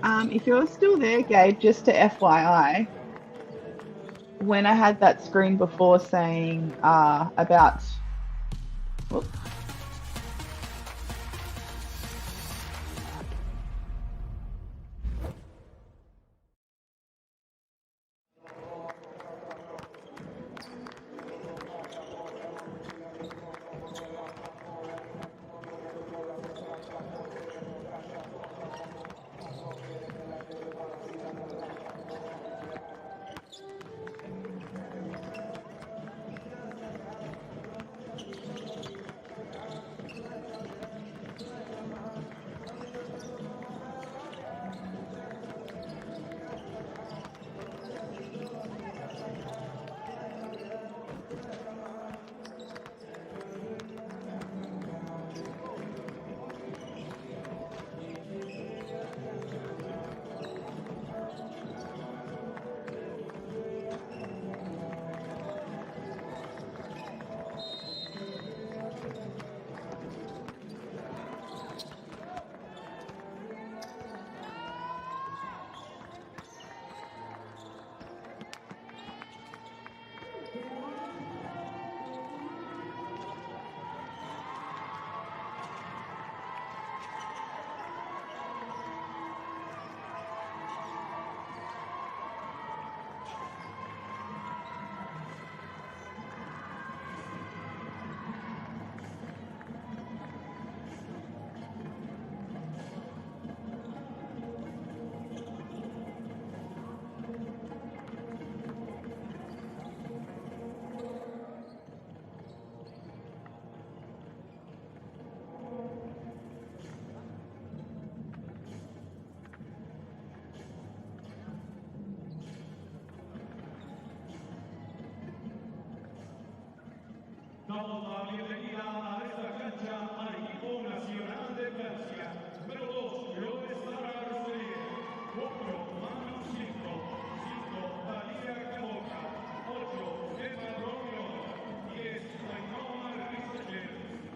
If you're still there, Gabe, just to FYI, when I had that screen before saying about, whoops, Damos la bienvenida a esta cancha al equipo nacional de Francia. Número 2, Flores para Arcelia. 4, Manu 5. 5, Talía Caboca. 8, Emma Romero. 10, Ainhoa Richter.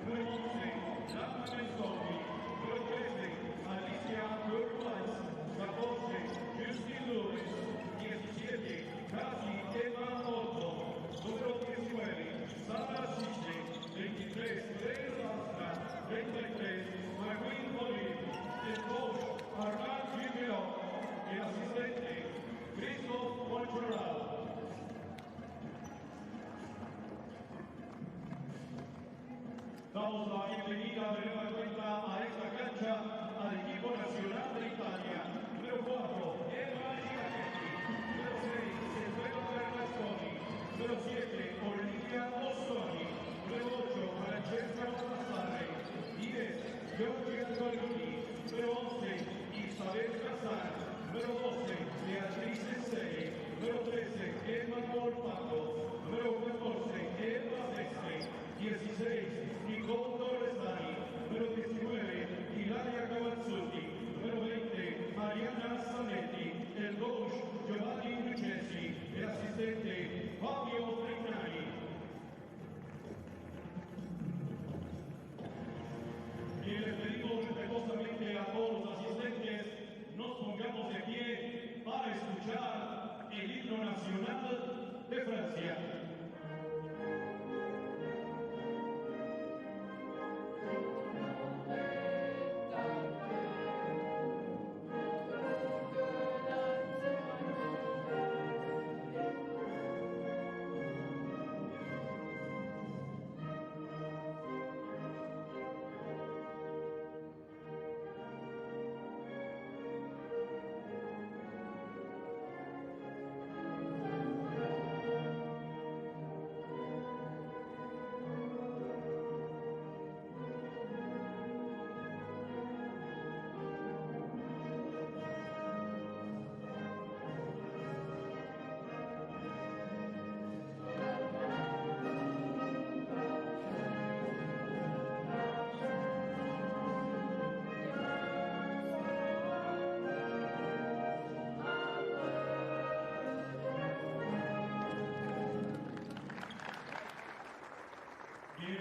Número 11, Lana Menzoni. Número 13, Alicia Curvais. 14, Justin Lewis. 17, Casi Emma Otto. Número 19, Sara Siche. 23, Teresa Astra. 33, Marwin Olive. El coach, Armand Gimelot. El asistente, Christophe Monchoral. Damos la bienvenida de nueva cuenta a esta cancha al equipo nacional de Italia. Número 4, Eva Giachetti. Número 6, Silvero Bernasconi. Número 7, Olivia Ossoni. Número 8, Francesca Baldassare. 10, Giorgia Guardoni. Número 11, Isabel Casar. Número 12, Beatriz Sensei. Número 13, Emma Corpato. Número 14, Eva Seste. 16, Nicole Torresani. Número 19, Ilaria Cavazzuti. Número 20, Mariana Zanetti. El coach, Giovanni Lucchesi. El asistente, Fabio Frignani. Y les pedimos respetuosamente a todos los asistentes, nos pongamos de pie para escuchar el himno nacional de Francia.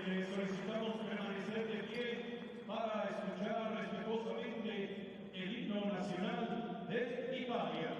Les solicitamos permanecer de pie para escuchar respetuosamente el himno nacional de Italia.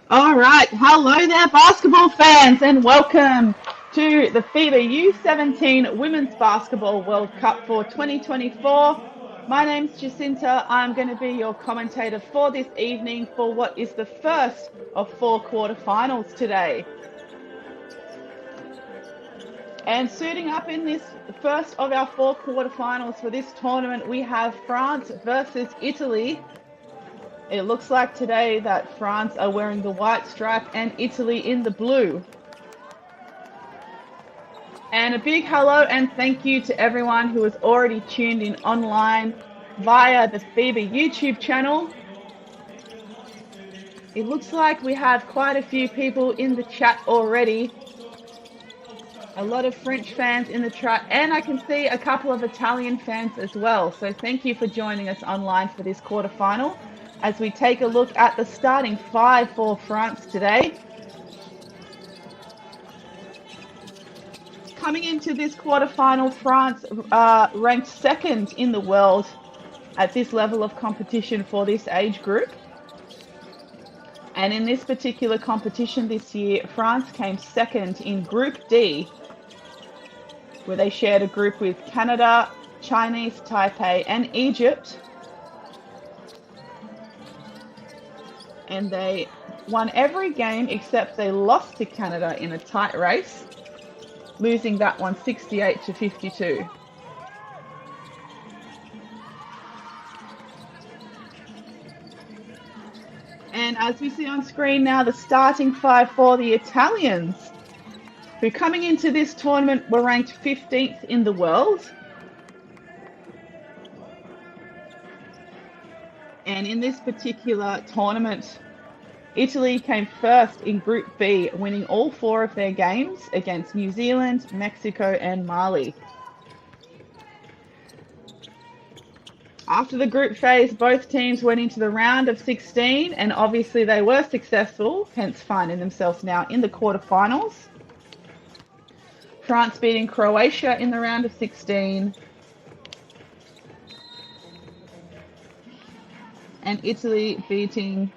All right, hello there, basketball fans, and welcome to the FIBA U17 Women's Basketball World Cup for 2024. My name's Jacinta. I'm going to be your commentator for this evening for what is the first of 4 quarterfinals today. And suiting up in this first of our 4 quarterfinals for this tournament, we have France versus Italy. It looks like today that France are wearing the white stripe and Italy in the blue. And a big hello and thank you to everyone who has already tuned in online via the FIBA YouTube channel. It looks like we have quite a few people in the chat already. A lot of French fans in the chat, and I can see a couple of Italian fans as well. So thank you for joining us online for this quarterfinal as we take a look at the starting 5 for France today. Coming into this quarterfinal, France ranked 2nd in the world at this level of competition for this age group. And in this particular competition this year, France came 2nd in Group D, where they shared a group with Canada, Chinese Taipei, and Egypt. And they won every game except they lost to Canada in a tight race, losing that one 68-52. And as we see on screen now, the starting 5 for the Italians, who coming into this tournament were ranked 15th in the world. And in this particular tournament, Italy came first in Group B, winning all 4 of their games against New Zealand, Mexico, and Mali. After the group phase, both teams went into the round of 16, and obviously they were successful, hence finding themselves now in the quarterfinals. France beating Croatia in the round of 16. And Italy beating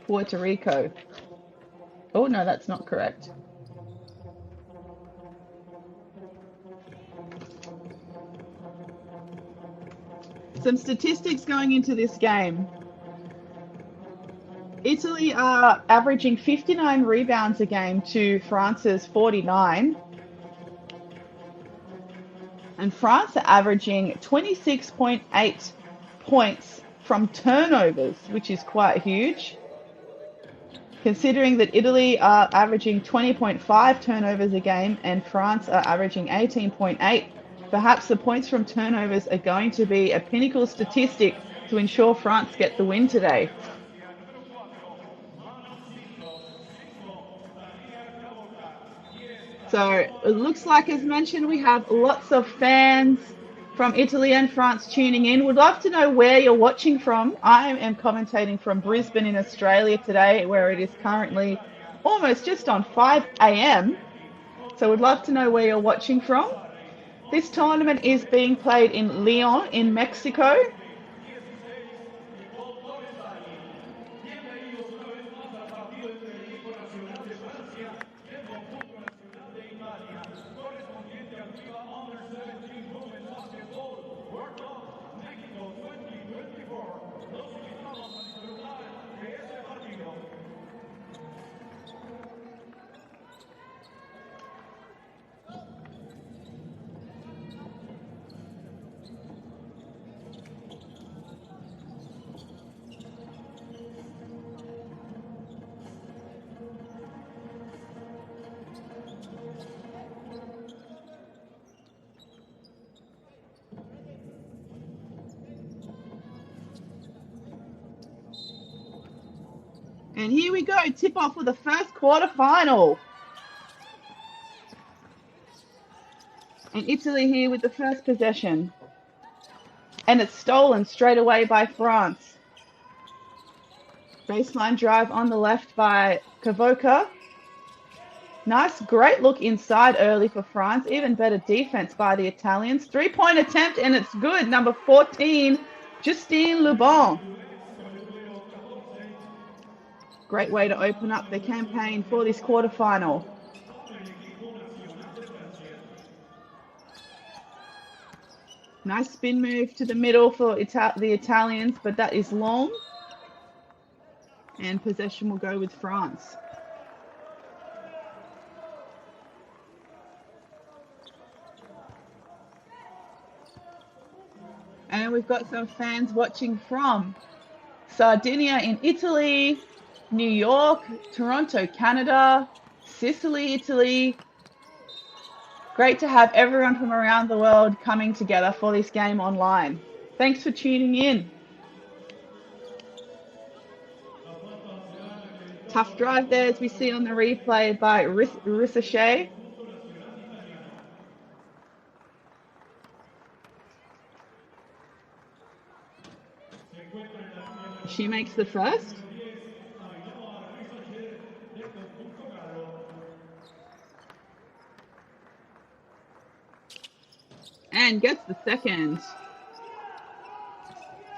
Puerto Rico. Oh, no, that's not correct. Some statistics going into this game. Italy are averaging 59 rebounds a game to France's 49. And France are averaging 26.8 points from turnovers, which is quite huge, considering that Italy are averaging 20.5 turnovers a game and France are averaging 18.8. Perhaps the points from turnovers are going to be a pinnacle statistic to ensure France get the win today. So it looks like, as mentioned, we have lots of fans from Italy and France tuning in. Would love to know where you're watching from. I am commentating from Brisbane in Australia today, where it is currently almost just on 5 a.m. So would love to know where you're watching from. This tournament is being played in Leon in Mexico. And here we go, tip off for the first quarterfinal. And Italy here with the first possession. And it's stolen straight away by France. Baseline drive on the left by Kavoka. Nice, great look inside early for France. Even better defense by the Italians. 3-point attempt, and it's good. Number 14, Justine Lubon. Great way to open up the campaign for this quarterfinal. Nice spin move to the middle for the Italians, but that is long. And possession will go with France. And we've got some fans watching from Sardinia in Italy, New York, Toronto, Canada, Sicily, Italy. Great to have everyone from around the world coming together for this game online. Thanks for tuning in. Tough drive there, as we see on the replay by Rissachet. She makes the first. And gets the second.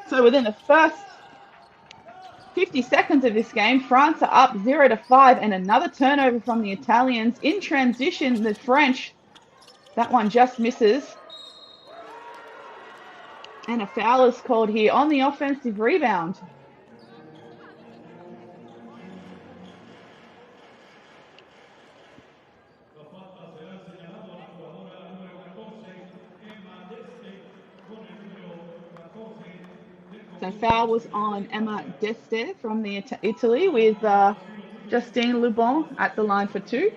So within the first 50 seconds of this game, France are up 0-5, and another turnover from the Italians. In transition, the French, that one just misses. And a foul is called here on the offensive rebound. So foul was on Emma Deste from the Italy, with Justine Lubon at the line for two.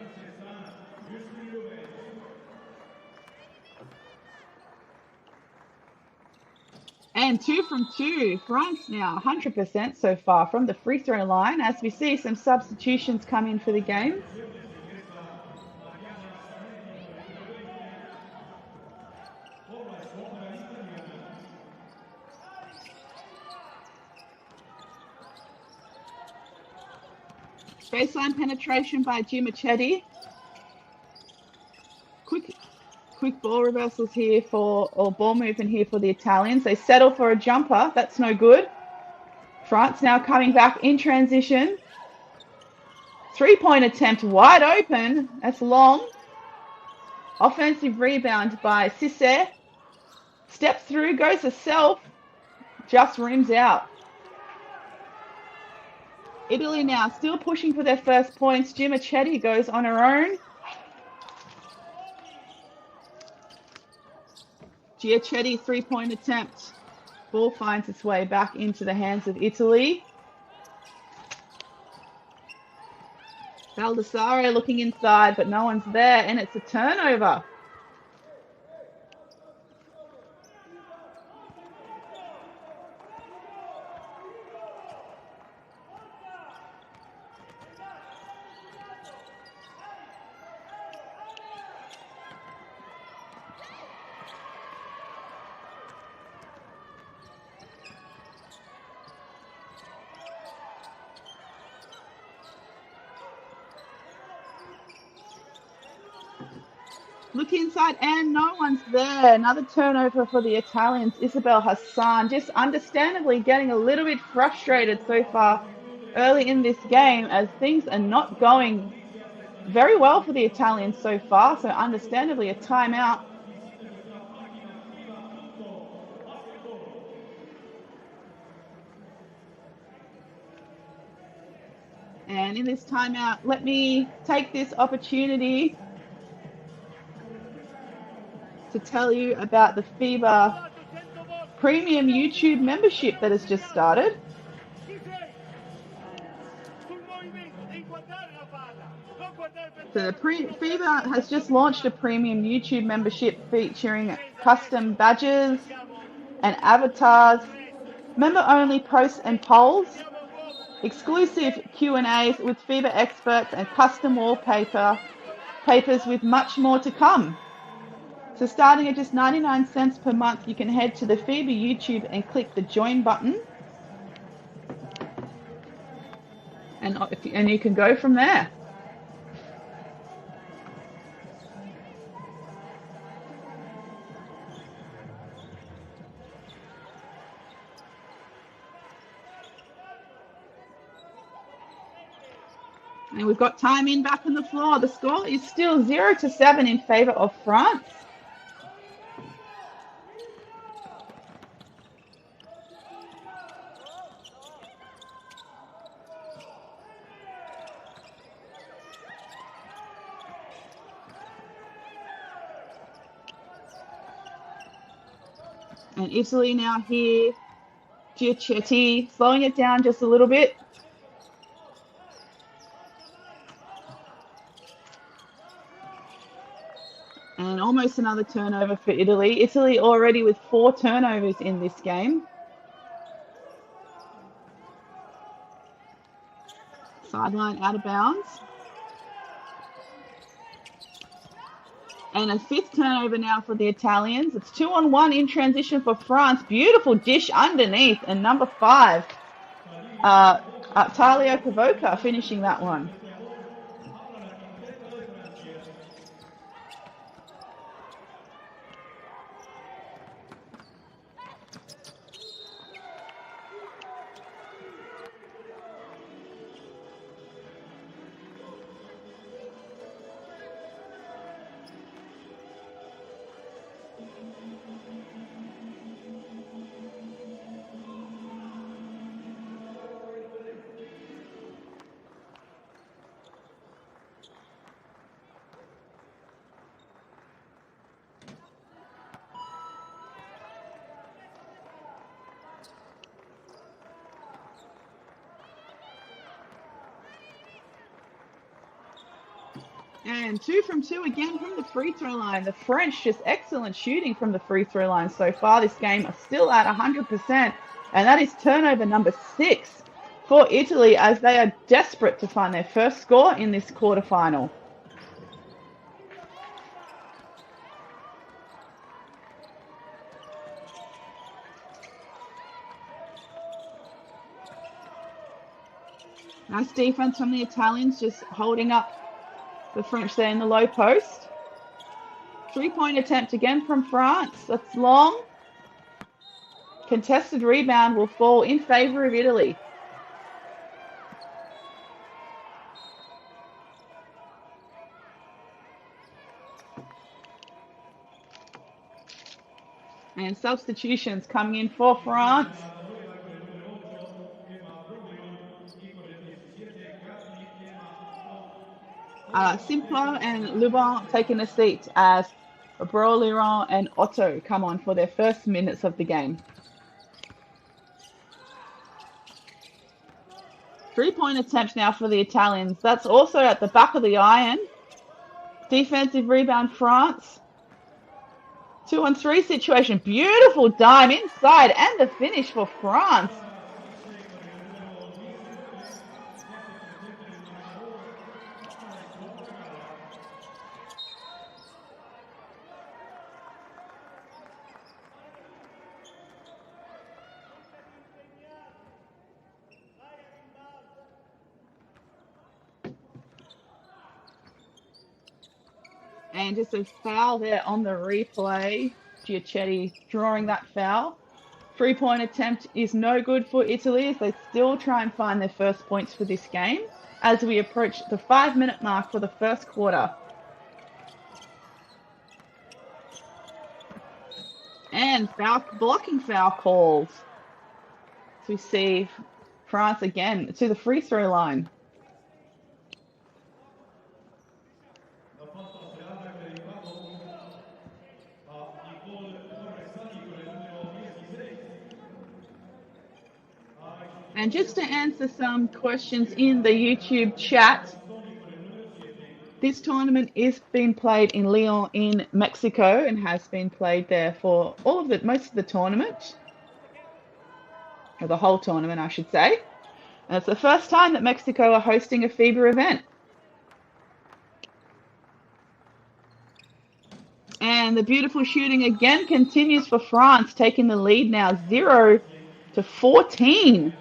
And 2 from 2. France now 100% so far from the free throw line, as we see some substitutions come in for the game. Baseline penetration by Gimachetti. Quick ball reversals here or ball movement here for the Italians. They settle for a jumper. That's no good. France now coming back in transition. 3-point attempt wide open. That's long. Offensive rebound by Cisse. Steps through, goes herself. Just rims out. Italy now still pushing for their first points. Gimachetti goes on her own. Giachetti 3-point attempt. Ball finds its way back into the hands of Italy. Baldassare looking inside, but no one's there, and it's a turnover. Look inside, and no one's there. Another turnover for the Italians. Isabel Hassan just understandably getting a little bit frustrated so far early in this game, as things are not going very well for the Italians so far. So understandably a timeout. And in this timeout, let me take this opportunity to tell you about the FIBA Premium YouTube membership that has just started. So the FIBA has just launched a premium YouTube membership featuring custom badges and avatars, member-only posts and polls, Exclusive Q&As with FIBA experts and custom papers with much more to come. So starting at just 99 cents per month, you can head to the FIBA YouTube and click the join button. And you can go from there. And we've got time in back on the floor. The score is still 0-7 in favor of France. And Italy now here. Giachetti slowing it down just a little bit. And almost another turnover for Italy. Italy already with 4 turnovers in this game. Sideline out of bounds. And a 5th turnover now for the Italians. It's 2-on-1 in transition for France. Beautiful dish underneath. And number 5, Talia Kavoka finishing that one. And 2 from 2 again from the free throw line. The French just excellent shooting from the free throw line so far. This game are still at 100%. And that is turnover number 6 for Italy as they are desperate to find their first score in this quarterfinal. Nice defense from the Italians, just holding up the French there in the low post. 3-point attempt again from France. That's long. Contested rebound will fall in favor of Italy. And substitutions coming in for France. Simpler and Lubin taking a seat as Broliron and Otto come on for their first minutes of the game. 3-point attempt now for the Italians. That's also at the back of the iron. Defensive rebound, France. 2-on-3 situation. Beautiful dime inside and the finish for France. And just a foul there on the replay. Giachetti drawing that foul. 3-point attempt is no good for Italy as they still try and find their first points for this game as we approach the 5-minute mark for the first quarter. And blocking foul calls. So we see France again to the free throw line. And just to answer some questions in the YouTube chat, this tournament is being played in Leon in Mexico and has been played there for most of the tournament, or the whole tournament, I should say. And it's the first time that Mexico are hosting a FIBA event. And the beautiful shooting again continues for France, taking the lead now 0-14.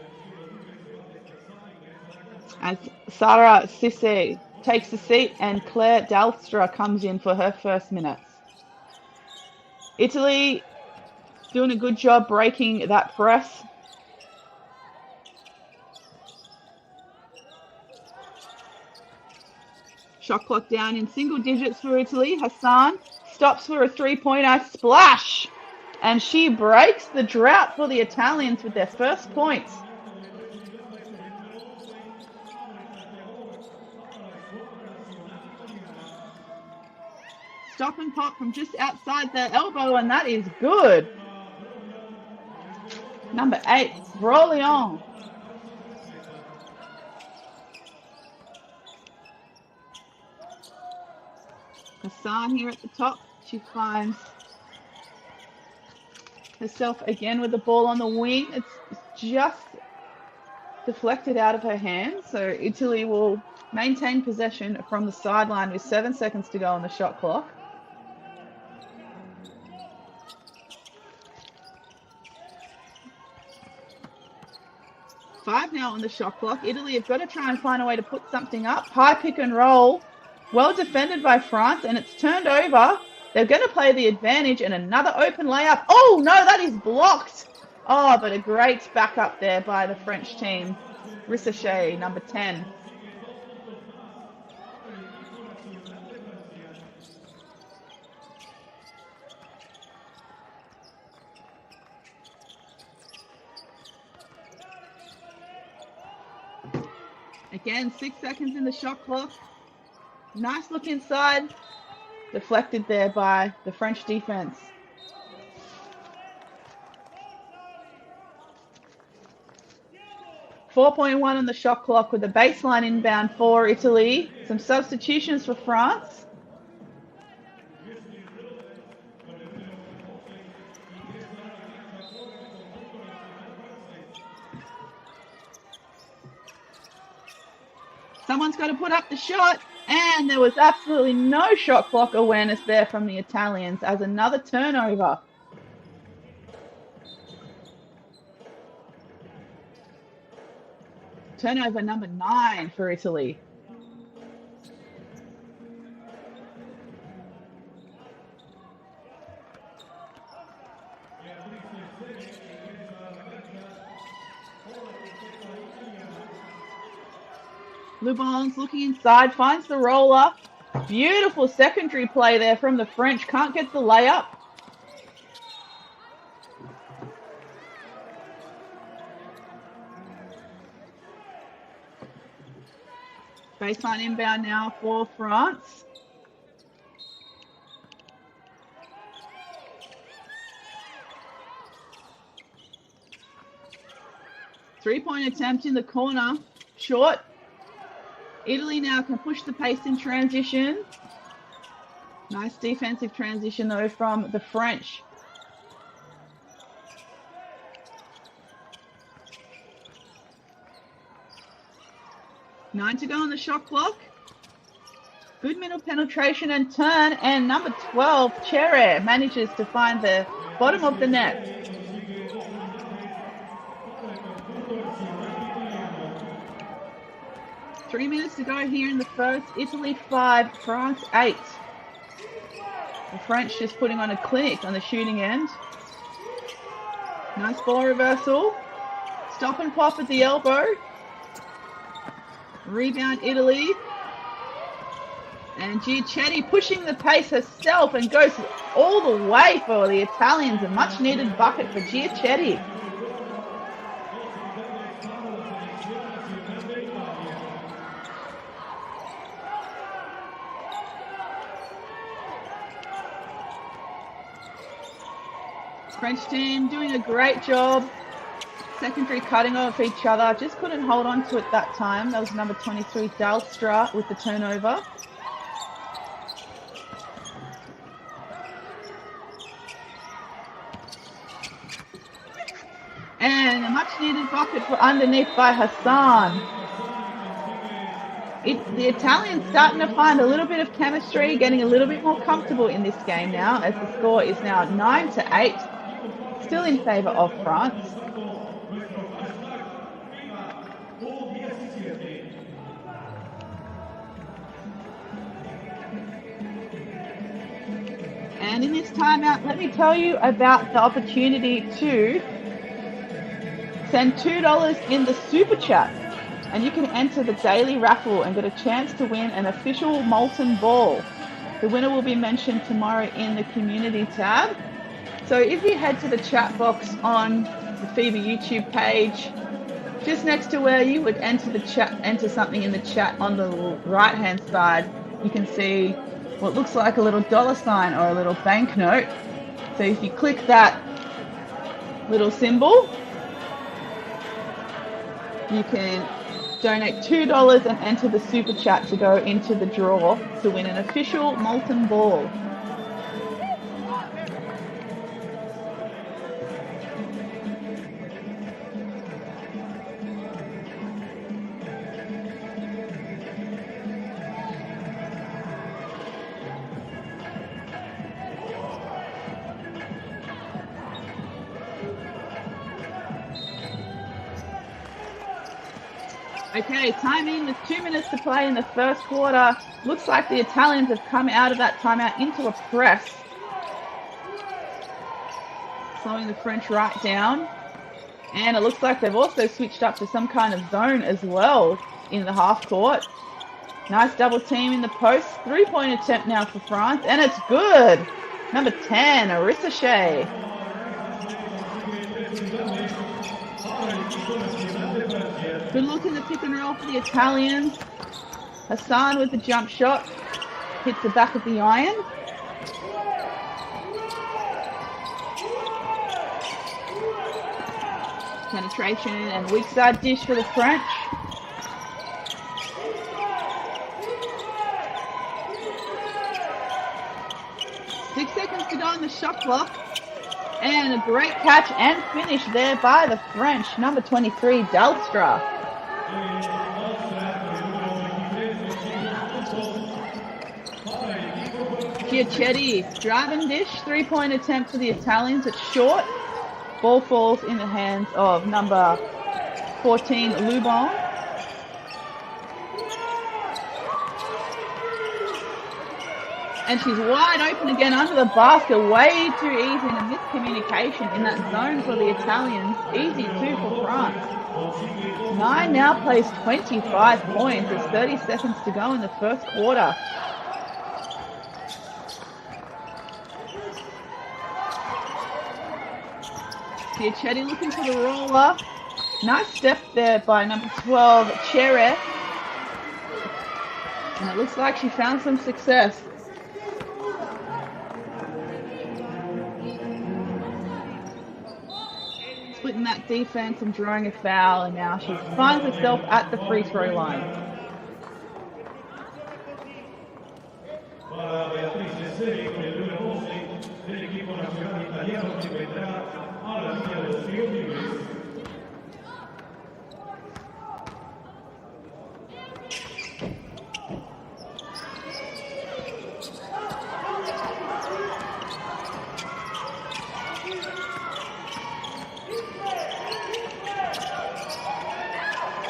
As Sarah Cisse takes the seat and Claire Dalstra comes in for her first minutes. Italy doing a good job breaking that press. Shot clock down in single digits for Italy. Hassan stops for a three-pointer, splash! And she breaks the drought for the Italians with their first points. Stop and pop from just outside the elbow, and that is good. Number 8, Brolion. Hassan here at the top. She finds herself again with the ball on the wing. It's just deflected out of her hands. So Italy will maintain possession from the sideline with 7 seconds to go on the shot clock. Five now on the shot clock. Italy have got to try and find a way to put something up. High pick and roll. Well defended by France, and it's turned over. They're going to play the advantage, and another open layup. Oh, no, that is blocked. Oh, but a great backup there by the French team. Rissachet, number 10. Again, 6 seconds in the shot clock. Nice look inside. Deflected there by the French defense. .1 on the shot clock with a baseline inbound for Italy. Some substitutions for France. Someone's got to put up the shot, and there was absolutely no shot clock awareness there from the Italians as another turnover. Turnover number 9 for Italy. Lubon's looking inside, finds the roller. Beautiful secondary play there from the French. Can't get the layup. Baseline inbound now for France. Three-point attempt in the corner. Short. Italy now can push the pace in transition. Nice defensive transition though from the French. Nine to go on the shot clock. Good middle penetration and turn, and number 12, Chere, manages to find the bottom of the net. Three minutes to go here in the first. Italy 5, France 8. The French just putting on a clinic on the shooting end. Nice ball reversal. Stop and pop at the elbow. Rebound Italy. And Giachetti pushing the pace herself and goes all the way for the Italians. A much needed bucket for Giachetti. French team doing a great job. Secondary cutting off each other. Just couldn't hold on to it that time. That was number 23, Dalstra, with the turnover. And a much left-handed bucket for underneath by Hassan. The Italians starting to find a little bit of chemistry, getting a little bit more comfortable in this game now, as the score is now 9-8, still in favour of France. And in this timeout, let me tell you about the opportunity to send $2 in the Super Chat. And you can enter the daily raffle and get a chance to win an official molten ball. The winner will be mentioned tomorrow in the community tab. So if you head to the chat box on the FIBA YouTube page, just next to where you would enter something in the chat on the right hand side, you can see what looks like a little $sign or a little banknote. So if you click that little symbol, you can donate $2 and enter the Super Chat to go into the draw to win an official molten ball. Okay, timing with 2 minutes to play in the first quarter. Looks like the Italians have come out of that timeout into a press, slowing the French right down. And it looks like they've also switched up to some kind of zone as well in the half court. Nice double team in the post. 3-point attempt now for France, and it's good. Number 10, Arissa Shea. Good look in the pick and roll for the Italians. Hassan with the jump shot. Hits the back of the iron. Penetration and weak side dish for the French. Six seconds to go on the shot clock. And a great catch and finish there by the French. Number 23, Dalstra. Giachetti, drive and dish. 3-point attempt for the Italians. It's short. Ball falls in the hands of number 14, Lubon. And she's wide open again under the basket. Way too easy, and a miscommunication in that zone for the Italians. Easy too for France. 9 now plays 25 points. There's 30 seconds to go in the first quarter. Giachetti looking for the roller. Nice step there by number 12, Chere. And it looks like she found some success. Splitting that defense and drawing a foul, and now she finds herself at the free throw line.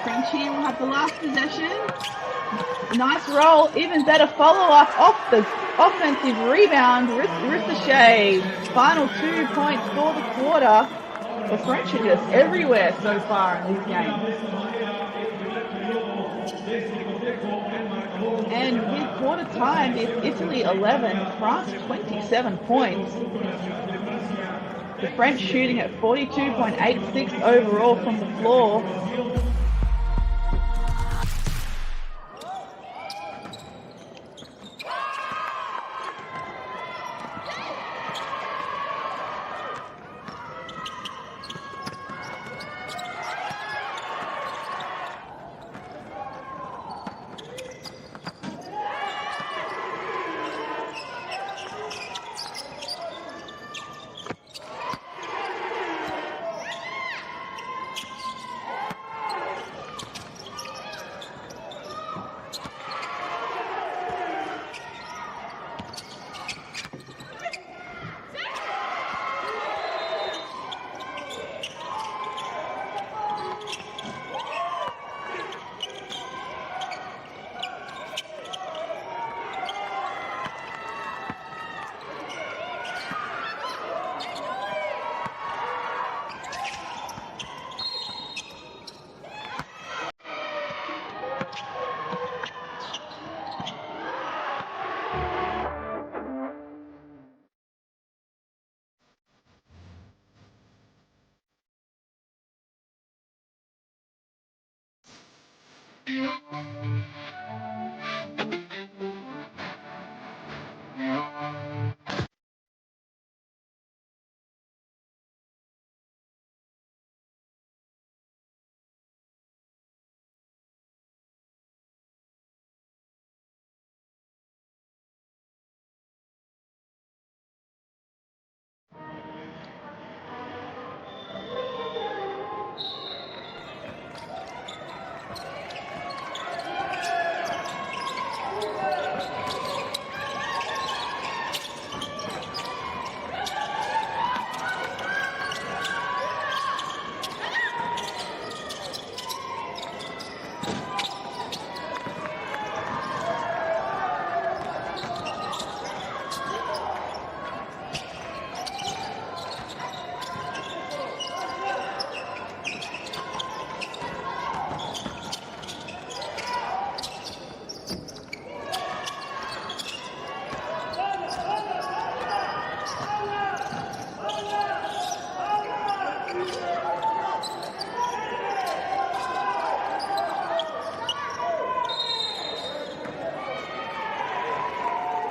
Frenchy will have the last possession. Nice roll, even better follow-up off the offensive rebound. Ricochet, final 2 points for the quarter. The French are just everywhere so far in this game. And with quarter time, it's Italy 11, France 27 points. The French shooting at 42.86 overall from the floor.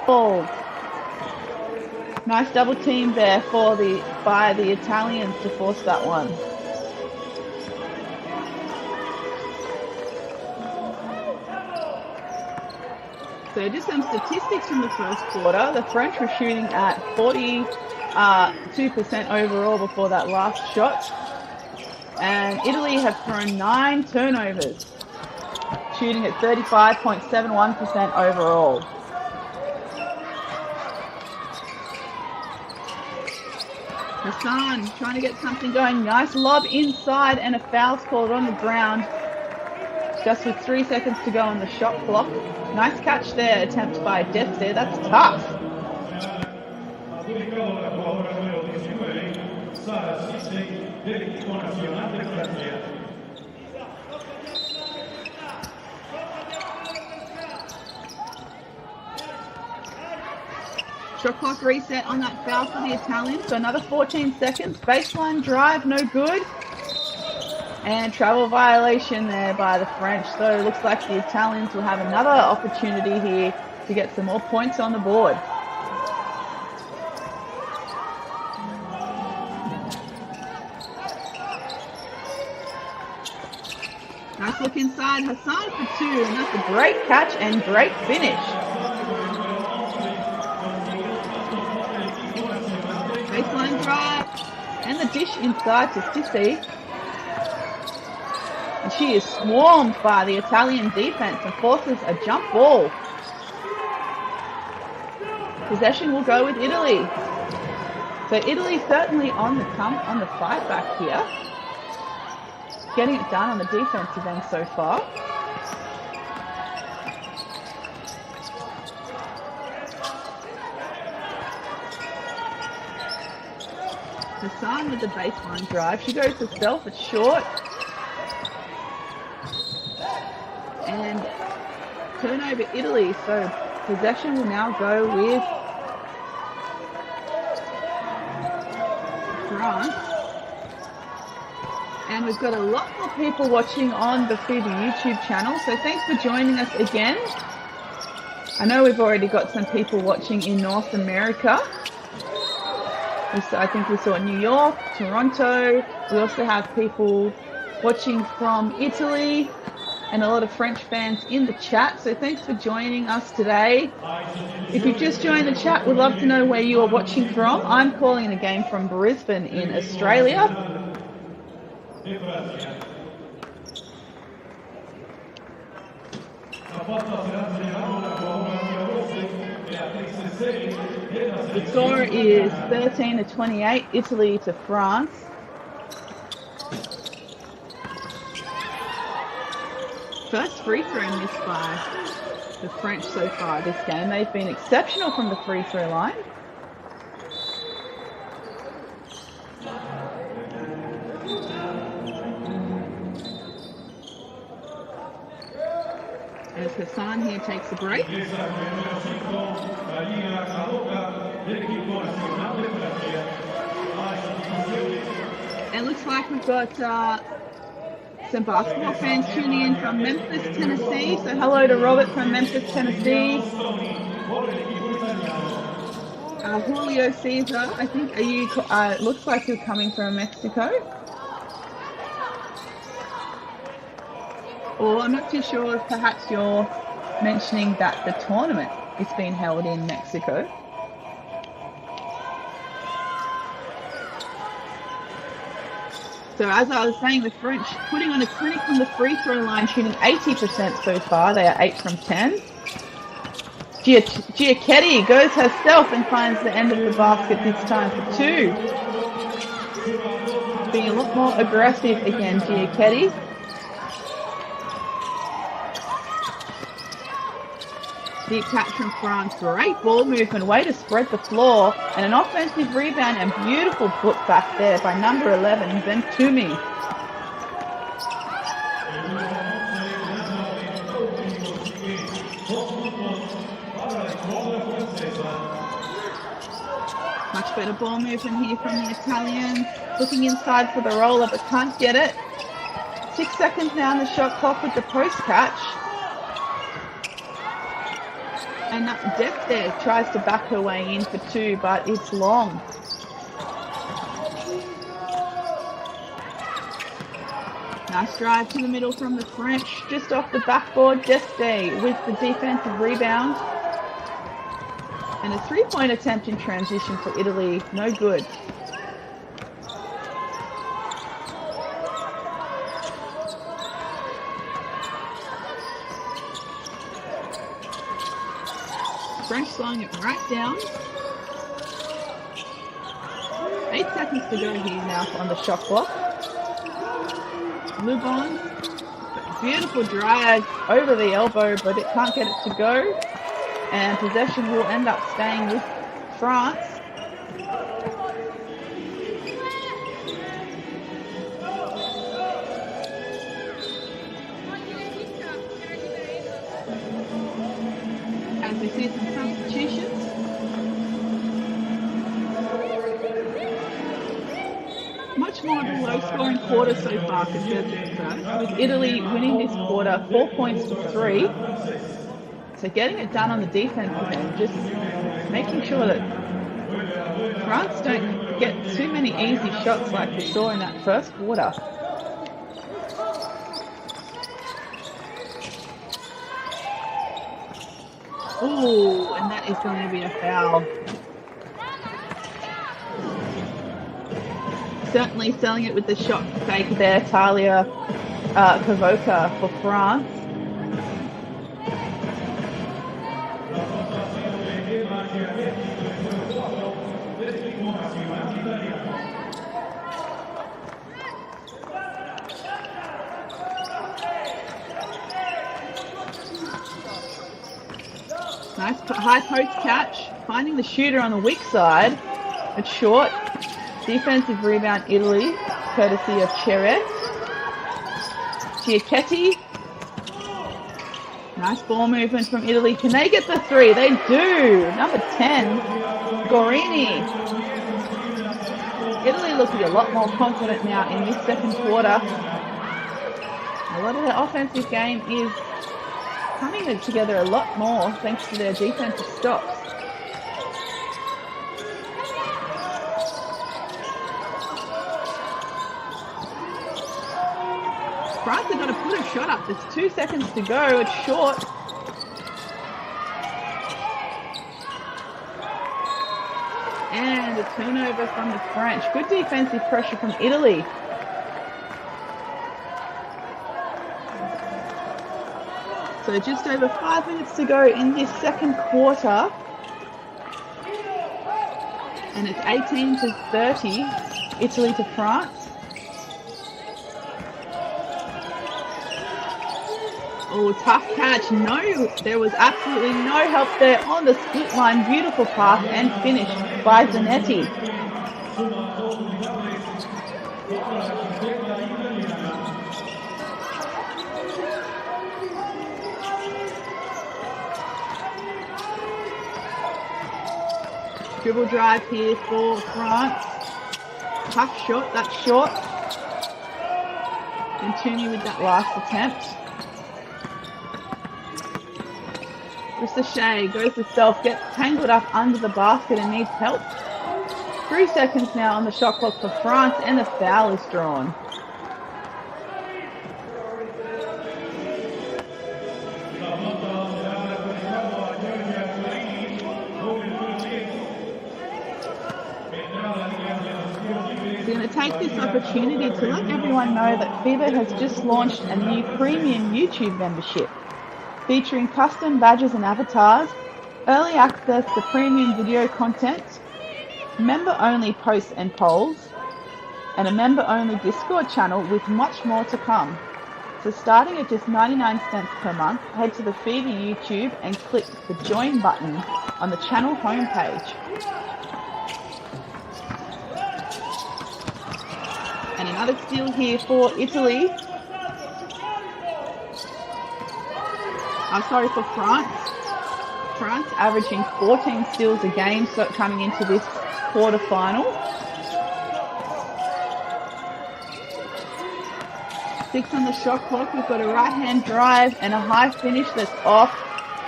Ball. Nice double team there by the Italians to force that one. So just some statistics from the first quarter. The French were shooting at 42% overall before that last shot. And Italy have thrown 9 turnovers, shooting at 35.71% overall. Hassan trying to get something going. Nice lob inside and a foul's called on the ground. Just with 3 seconds to go on the shot clock. Nice catch there, attempt by Def there. That's tough. Shot clock reset on that foul for the Italians. So another 14 seconds. Baseline drive, no good. And travel violation there by the French. So it looks like the Italians will have another opportunity here to get some more points on the board. Nice look inside. Hassan for 2. And that's a great catch and great finish. Baseline drive. And the dish inside to Sissi. And she is swarmed by the Italian defense and forces a jump ball. Possession will go with Italy. So Italy certainly on the fight back here. Getting it done on the defensive end so far. Hassan with the baseline drive. She goes herself, it's short. And turnover Italy, so possession will now go with France. And we've got a lot more people watching on the FIBA YouTube channel, so thanks for joining us again. I know we've already got some people watching in North America. I think we saw New York, Toronto. We also have people watching from Italy and a lot of French fans in the chat. So thanks for joining us today. If you've just joined the chat, we'd love to know where you are watching from. I'm calling the game from Brisbane in Australia. The score is 13-28, Italy to France. First free throw missed by the French so far this game. They've been exceptional from the free throw line. As Hassan here takes a break. It looks like we've got Some basketball fans tuning in from Memphis, Tennessee. So hello to Robert from Memphis, Tennessee. Julio Caesar, I think, are you? Looks like you're coming from Mexico. Or I'm not too sure if perhaps you're mentioning that the tournament is being held in Mexico. So as I was saying, the French putting on a clinic from the free throw line, shooting 80% so far. They are 8 from 10. Giacchetti goes herself and finds the end of the basket this time for 2. Being a lot more aggressive again, Giacchetti. Deep catch from France. Great ball movement. Way to spread the floor. And an offensive rebound and beautiful put back there by number 11, Ventumi. Much better ball movement here from the Italians. Looking inside for the roller, but can't get it. 6 seconds now on the shot clock with the post catch. And Depth there tries to back her way in for 2, but it's long. Nice drive to the middle from the French. Just off the backboard, Deste with the defensive rebound. And a 3-point attempt in transition for Italy. No good. French slowing it right down. 8 seconds to go here now on the shot clock. Lubon, beautiful drive over the elbow, but it can't get it to go. And possession will end up staying with France. As we see some substitutions. Much more of a low-scoring quarter so far compared to the first, with Italy winning this quarter 4 points to 3. So getting it done on the defensive end, just making sure that France don't get too many easy shots like we saw in that first quarter. Ooh, and that is going to be a foul. Certainly selling it with the shot fake there, Talia Kavoka for France. Nice high post catch, finding the shooter on the weak side. It's short. Defensive rebound, Italy, courtesy of Cheret. Giacchetti. Nice ball movement from Italy. Can they get the 3? They do. Number 10, Gorini. Italy looking a lot more confident now in this second quarter. A lot of their offensive game is coming together a lot more thanks to their defensive stops. France have got to put a shot up. There's 2 seconds to go. It's short. And a turnover from the French. Good defensive pressure from Italy. So just over 5 minutes to go in this second quarter. And it's 18-30, Italy to France. Oh, tough catch. No, there was absolutely no help there on the split line. Beautiful pass and finish by Zanetti. Dribble drive here for France. Tough shot, that's short. Continue with that last attempt. Ricochet goes to self, gets tangled up under the basket and needs help. 3 seconds now on the shot clock for France, and the foul is drawn. We're going to take this opportunity to let everyone know that FIBA has just launched a new premium YouTube membership featuring custom badges and avatars, early access to premium video content, member-only posts and polls, and a member-only Discord channel with much more to come. So starting at just 99 cents per month, head to the FIBA YouTube and click the join button on the channel homepage. And another steal here for Italy. For France. France averaging 14 steals a game, so coming into this quarterfinal. 6 on the shot clock. We've got a right-hand drive and a high finish that's off.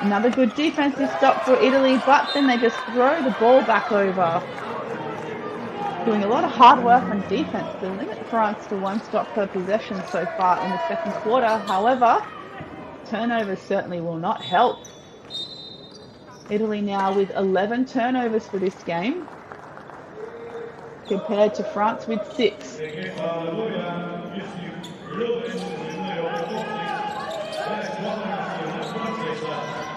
Another good defensive stop for Italy, but then they just throw the ball back over. Doing a lot of hard work on defense to limit France to 1 stop per possession so far in the second quarter. However, turnovers certainly will not help. Italy now with 11 turnovers for this game, compared to France with 6.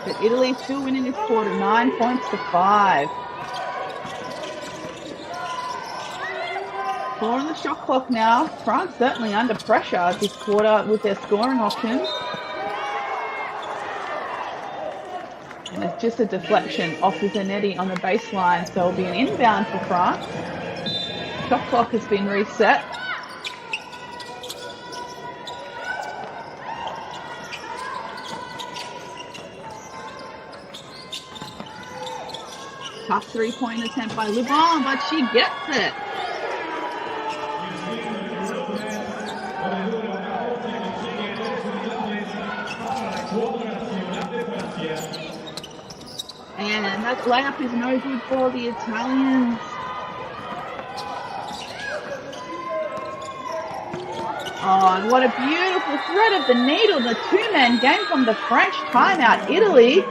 But Italy still winning this quarter, 9 points to 5. 4 on the shot clock now. France certainly under pressure this quarter with their scoring options. And it's just a deflection off the Zanetti on the baseline, so it'll be an inbound for France. Shot clock has been reset. Tough 3-point attempt by Lubon, but she gets it. And that layup is no good for the Italians. Oh, and what a beautiful thread of the needle. The 2-man game from the French timeout. Italy.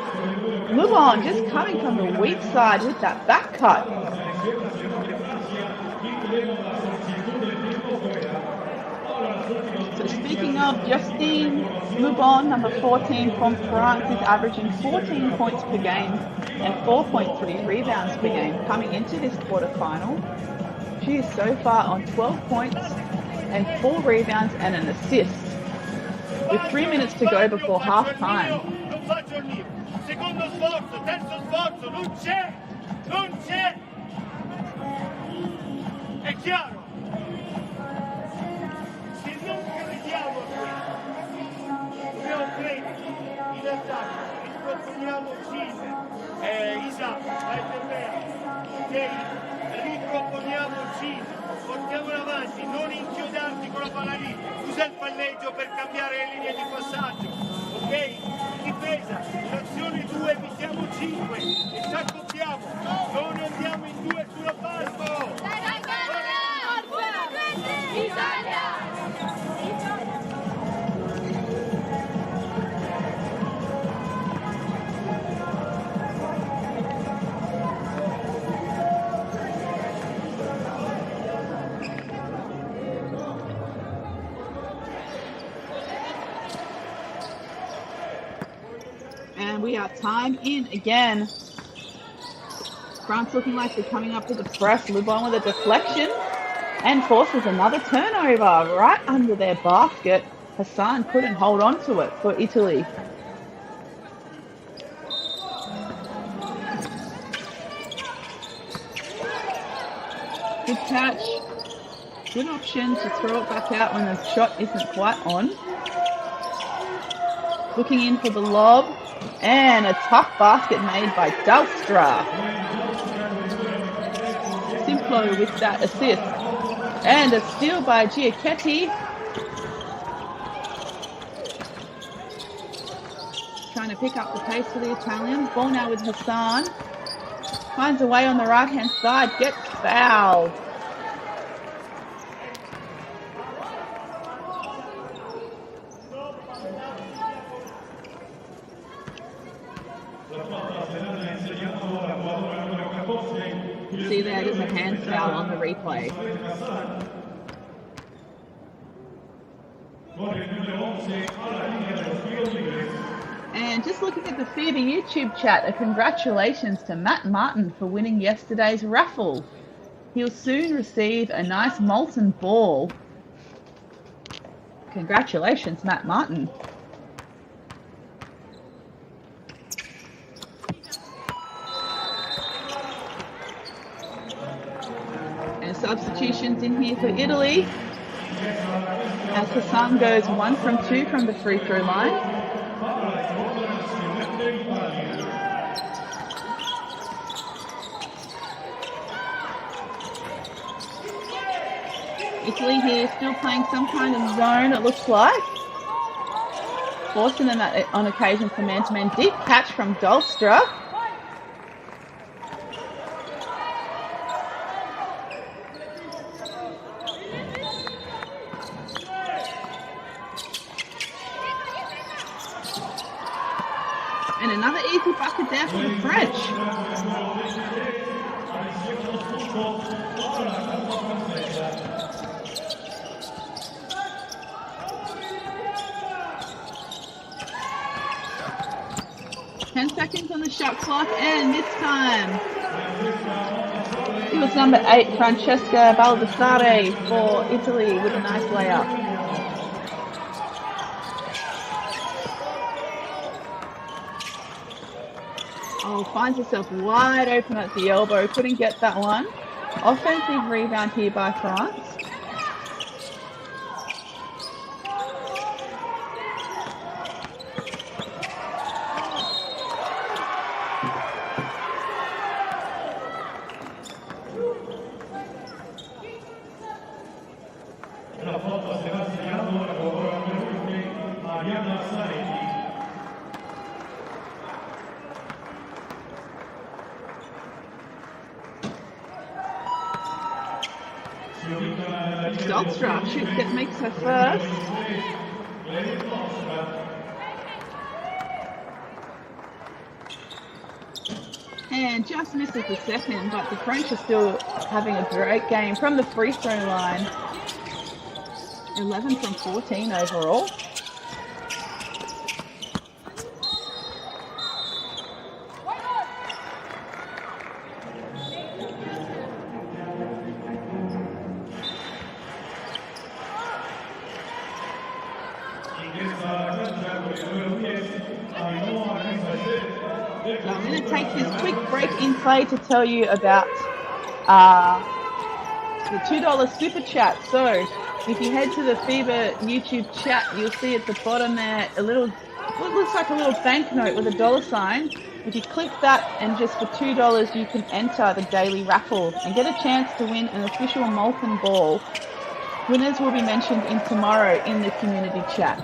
Lubon just coming from the weak side with that back cut. So speaking of, Justine Lubon, number 14 from France, is averaging 14 points per game and 4.3 rebounds per game coming into this quarterfinal. She is so far on 12 points and 4 rebounds and an assist, with 3 minutes to go before half time. Secondo sforzo, terzo sforzo, non c'è, è chiaro, se non crediamo a questo, dobbiamo credere in attacco, ripropponiamo Isa, vai per me, ok? Ripropponiamo portiamola avanti, non inchiodarti con la palla lì, usa il palleggio per cambiare le linee di passaggio, ok? Difesa, in azione 2 mettiamo 5 e ci accoppiamo, non andiamo in 2 sulla palco. And we are time in again. France looking like they're coming up with a press. Lubon with a deflection and forces another turnover right under their basket. Hassan couldn't hold on to it for Italy. Good catch. Good option to throw it back out when the shot isn't quite on. Looking in for the lob. And a tough basket made by Dalstra. Simplo with that assist. And a steal by Giacchetti. trying to pick up the pace for the Italians. Ball now with Hassan. Finds a way on the right-hand side. Gets fouled. See there, there's a hand foul on the replay. And just looking at the FIBA YouTube chat, a congratulations to Matt Martin for winning yesterday's raffle. He'll soon receive a nice molten ball. Congratulations, Matt Martin. And substitutions in here for Italy, as Hassan goes 1 from 2 from the free throw line. Italy here still playing some kind of zone, it looks like. Forcing them on occasion for man-to-man. Deep catch from Dolstra. And another easy bucket there for the French. Seconds on the shot clock, and this time it was number 8, Francesca Baldassare for Italy with a nice layup. Oh, finds herself wide open at the elbow, couldn't get that one. Offensive rebound here by France. Dolstra makes her first. And just misses the second, but the French are still having a great game from the free throw line. 11 from 14 overall. I'm going to take this quick break in play to tell you about the $2 super chat. So if you head to the FIBA YouTube chat, you'll see at the bottom there a little, what looks like a little banknote with a $sign. If you click that, and just for $2 you can enter the daily raffle and get a chance to win an official molten ball. Winners will be mentioned in tomorrow in the community chat.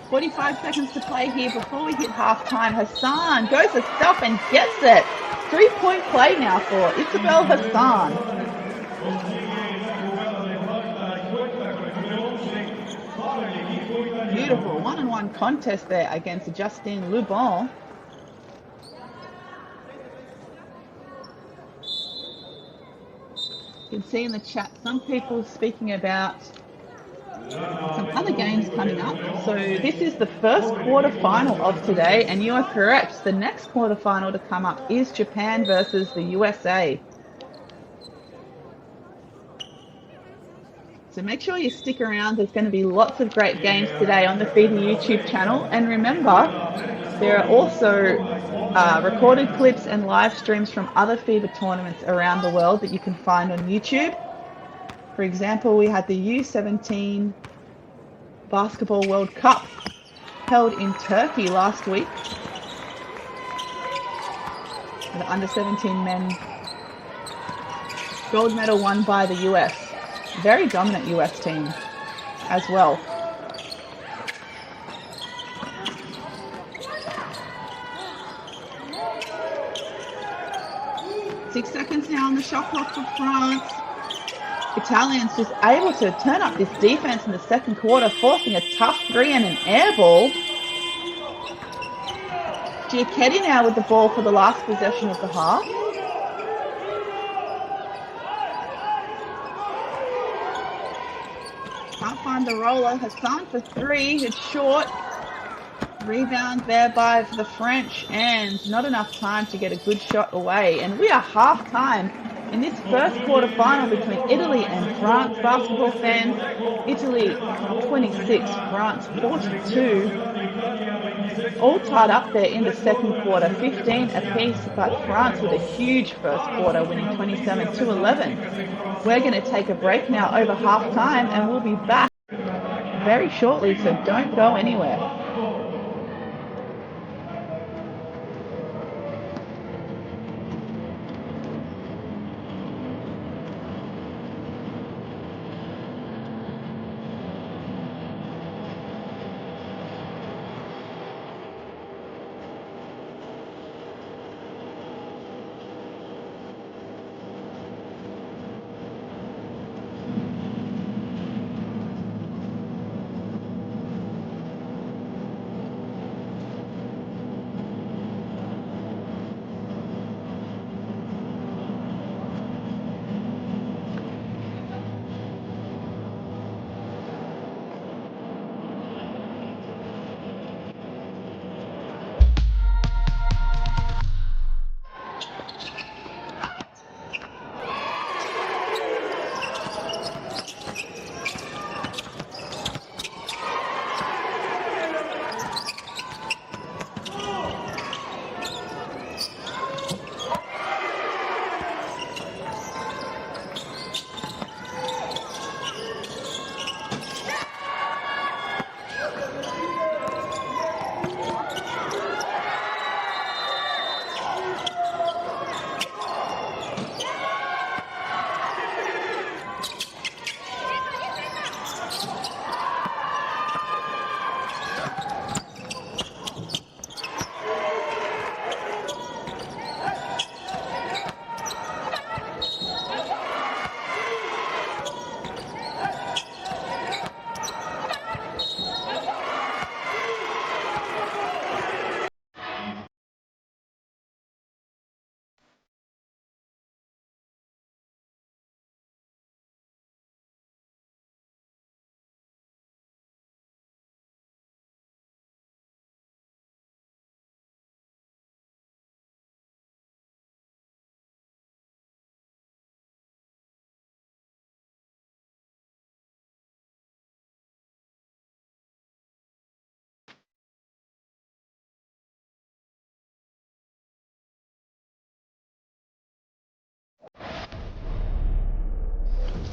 45 seconds to play here before we hit halftime. Hassan goes herself and gets it. 3-point play now for Isabel Hassan. Beautiful one-on-one contest there against Justine Lubon. You can see in the chat some people speaking about some other games coming up. So this is the first quarterfinal of today, and you are correct. The next quarterfinal to come up is Japan versus the USA. So make sure you stick around. There's going to be lots of great games today on the FIBA YouTube channel. And remember, there are also recorded clips and live streams from other FIBA tournaments around the world that you can find on YouTube. For example, we had the U17 Basketball World Cup held in Turkey last week. The under-17 men gold medal won by the US. Very dominant US team as well. 6 seconds now on the shot clock for France. Italians just able to turn up this defense in the second quarter, forcing a tough 3 and an air ball. Giacchetti now with the ball for the last possession of the half. Can't find the roller. Hassan for 3. It's short. Rebound there by the French, and not enough time to get a good shot away. And we are half-time in this first quarter final between Italy and France. Basketball fans, Italy 26, France 42. All tied up there in the second quarter, 15 apiece, but France with a huge first quarter, winning 27-11. We're going to take a break now over half-time, and we'll be back very shortly, so don't go anywhere.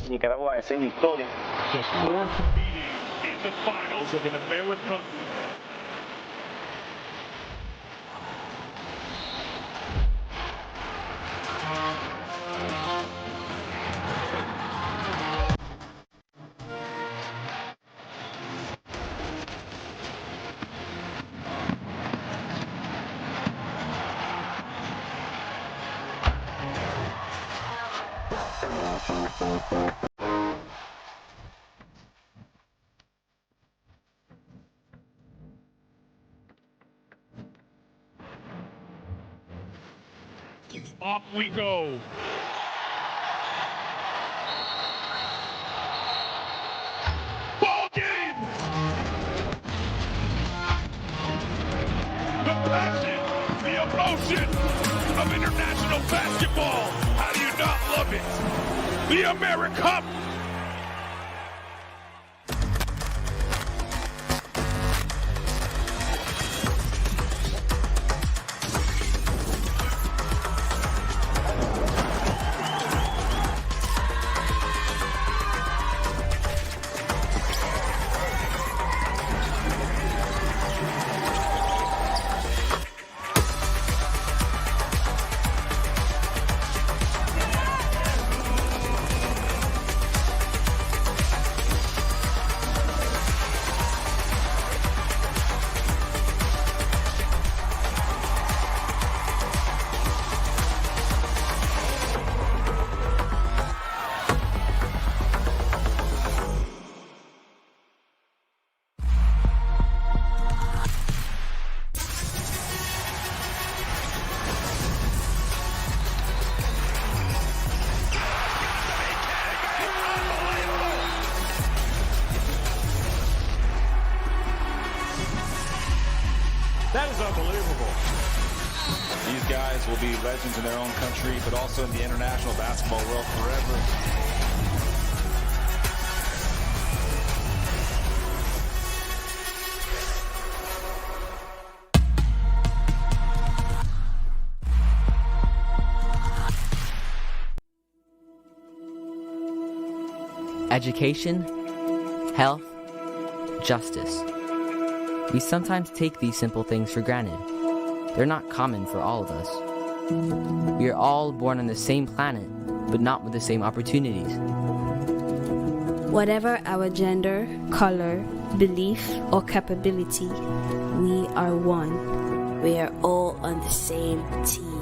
Nicaragua es en victoria. Just one meeting in the finals of an American. Off we go. Ball game. The passion, the emotion of international basketball. How do you not love it? The America. That is unbelievable. These guys will be legends in their own country, but also in the international basketball world forever. Education, health, justice. We sometimes take these simple things for granted. They're not common for all of us. We are all born on the same planet, but not with the same opportunities. Whatever our gender, color, belief, or capability, we are one. We are all on the same team.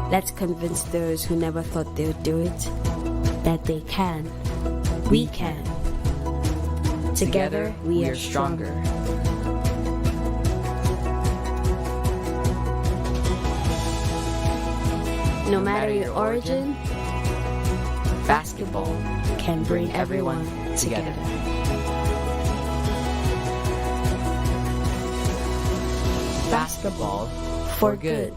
Let's convince those who never thought they would do it that they can. We can. Together, we are stronger. No matter your origin, basketball can bring everyone together. Basketball For good.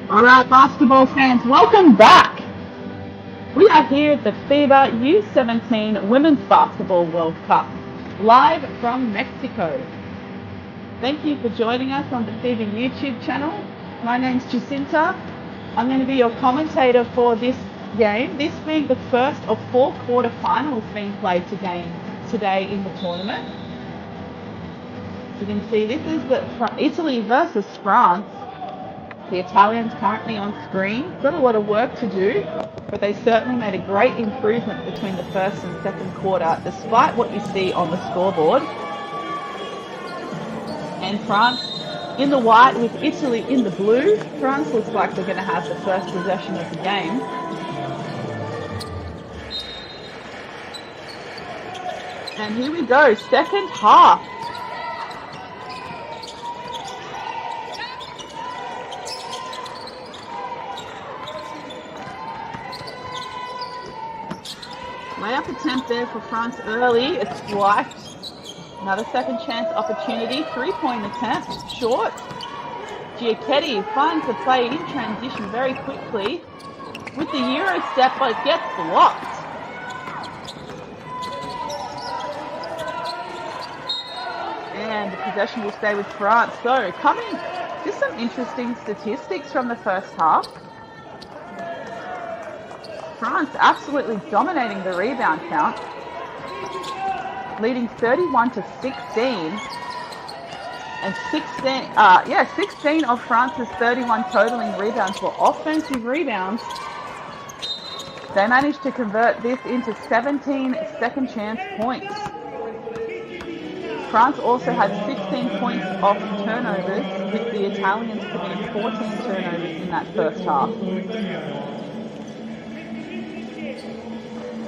All right, basketball fans, welcome back. We are here at the FIBA U17 Women's Basketball World Cup, live from Mexico. Thank you for joining us on the FIBA YouTube channel. My name's Jacinta. I'm going to be your commentator for this game, this being the first of 4 quarterfinals being played today in the tournament. As you can see, this is Italy versus France. The Italians currently on screen. Got a lot of work to do, but they certainly made a great improvement between the first and second quarter, despite what you see on the scoreboard. And France in the white with Italy in the blue. France looks like they're going to have the first possession of the game. And here we go, second half. Layup attempt there for France early. It's blocked. Another second chance opportunity. 3-point attempt. Short. Giacchetti finds the play in transition very quickly with the Euro step, but it gets blocked. And the possession will stay with France. So just some interesting statistics from the first half. France absolutely dominating the rebound count, leading 31-16, and 16 of France's 31 totaling rebounds were offensive rebounds. They managed to convert this into 17 second chance points. France also had 16 points off turnovers, with the Italians committing 14 turnovers in that first half.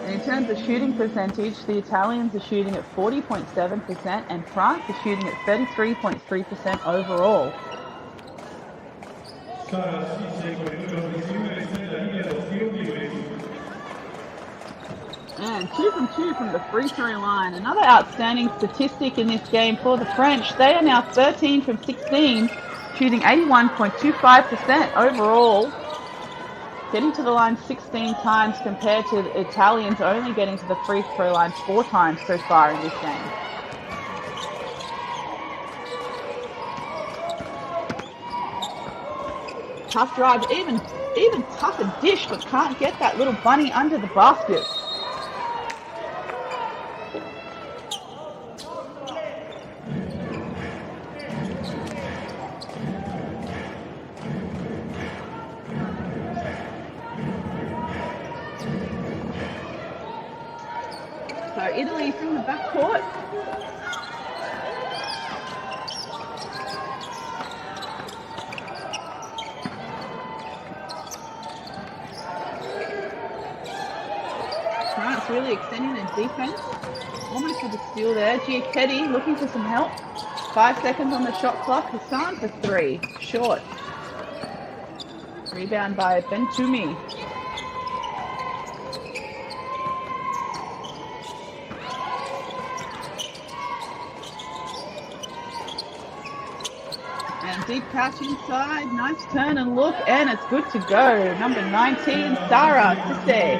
In terms of shooting percentage, the Italians are shooting at 40.7% and France is shooting at 33.3% overall. And 2 from 2 from the free throw line. Another outstanding statistic in this game for the French. They are now 13 from 16, shooting 81.25% overall. Getting to the line 16 times compared to the Italians only getting to the free throw line 4 times so far in this game. Tough drive, even tougher dish, but can't get that little bunny under the basket. So Italy from the backcourt. France really extending their defense. Almost with a steal there. Giacchetti looking for some help. 5 seconds on the shot clock. Hassan for 3. Short. Rebound by Bentoumi. And deep catch inside, nice turn and look, and it's good to go. Number 19, Sarah Sisse.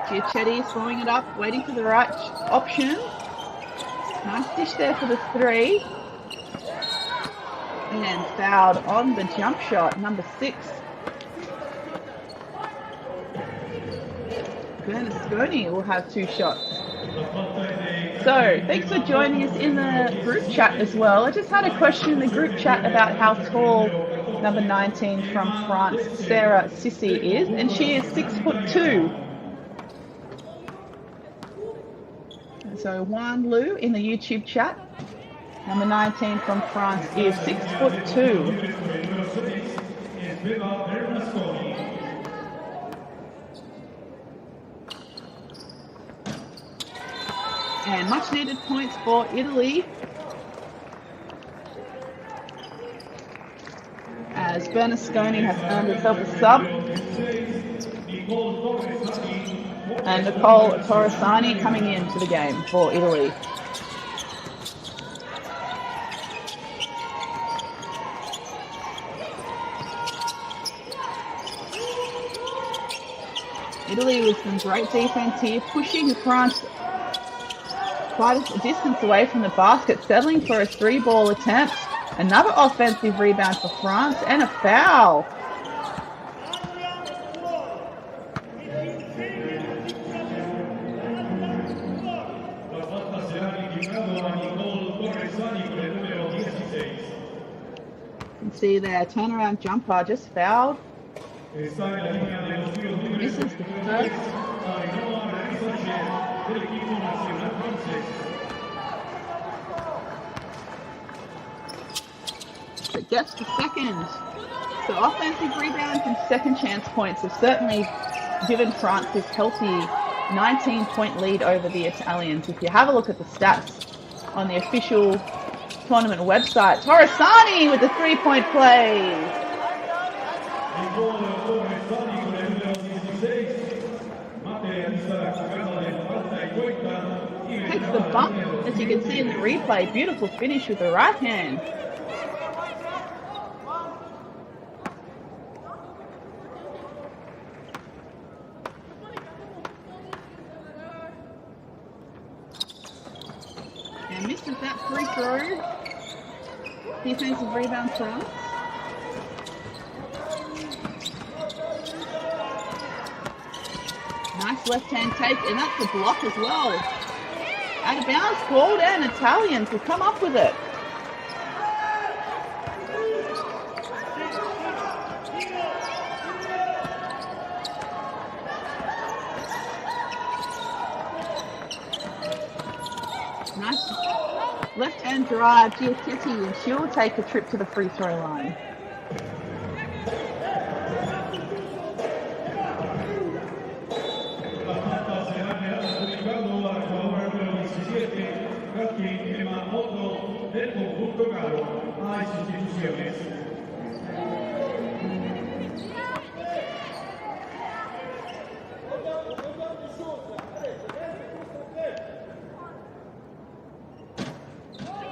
Giacchetti throwing it up, waiting for the right option. Nice dish there for the 3. And fouled on the jump shot, number 6. Bernasconi will have 2 shots. So, thanks for joining us in the group chat as well. I just had a question in the group chat about how tall number 19 from France, Sarah Sisse, is, and she is 6'2". So Juan Lu in the YouTube chat. Number 19 from France is 6'2". And much needed points for Italy. As as Bernasconi has earned herself a sub. And Nicole Torresani coming into the game for Italy. Italy with some great defense here, pushing France quite a distance away from the basket, settling for a 3-ball attempt. Another offensive rebound for France and a foul. You can see their turnaround jumper just fouled. Misses the first. But gets the second. So offensive rebounds and second chance points have certainly given France this healthy 19-point lead over the Italians. If you have a look at the stats on the official tournament website, Torresani with the 3-point play. Takes the bump, as you can see in the replay. Beautiful finish with the right hand. And misses that free throw. Defensive rebound for us. Nice left-hand take, and that's a block as well. Out of bounds, called, and Italians will come up with it. Nice left-hand drive, Giacchetti, and she'll take a trip to the free throw line.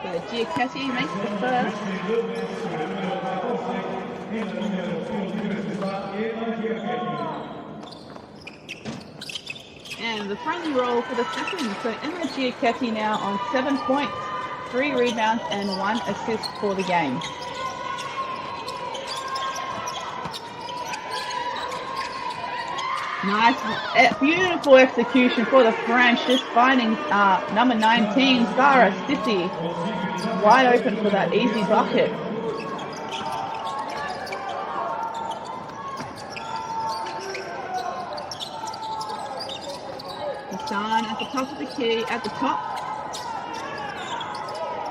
So Giacchetti makes the first. And the friendly roll for the second. So Emma Giacchetti now on 7 points, 3 rebounds and 1 assist for the game. Nice, beautiful execution for the French, just finding number 19, Sarah Sissi, wide open for that easy bucket. Hassan at the top of the key, at the top.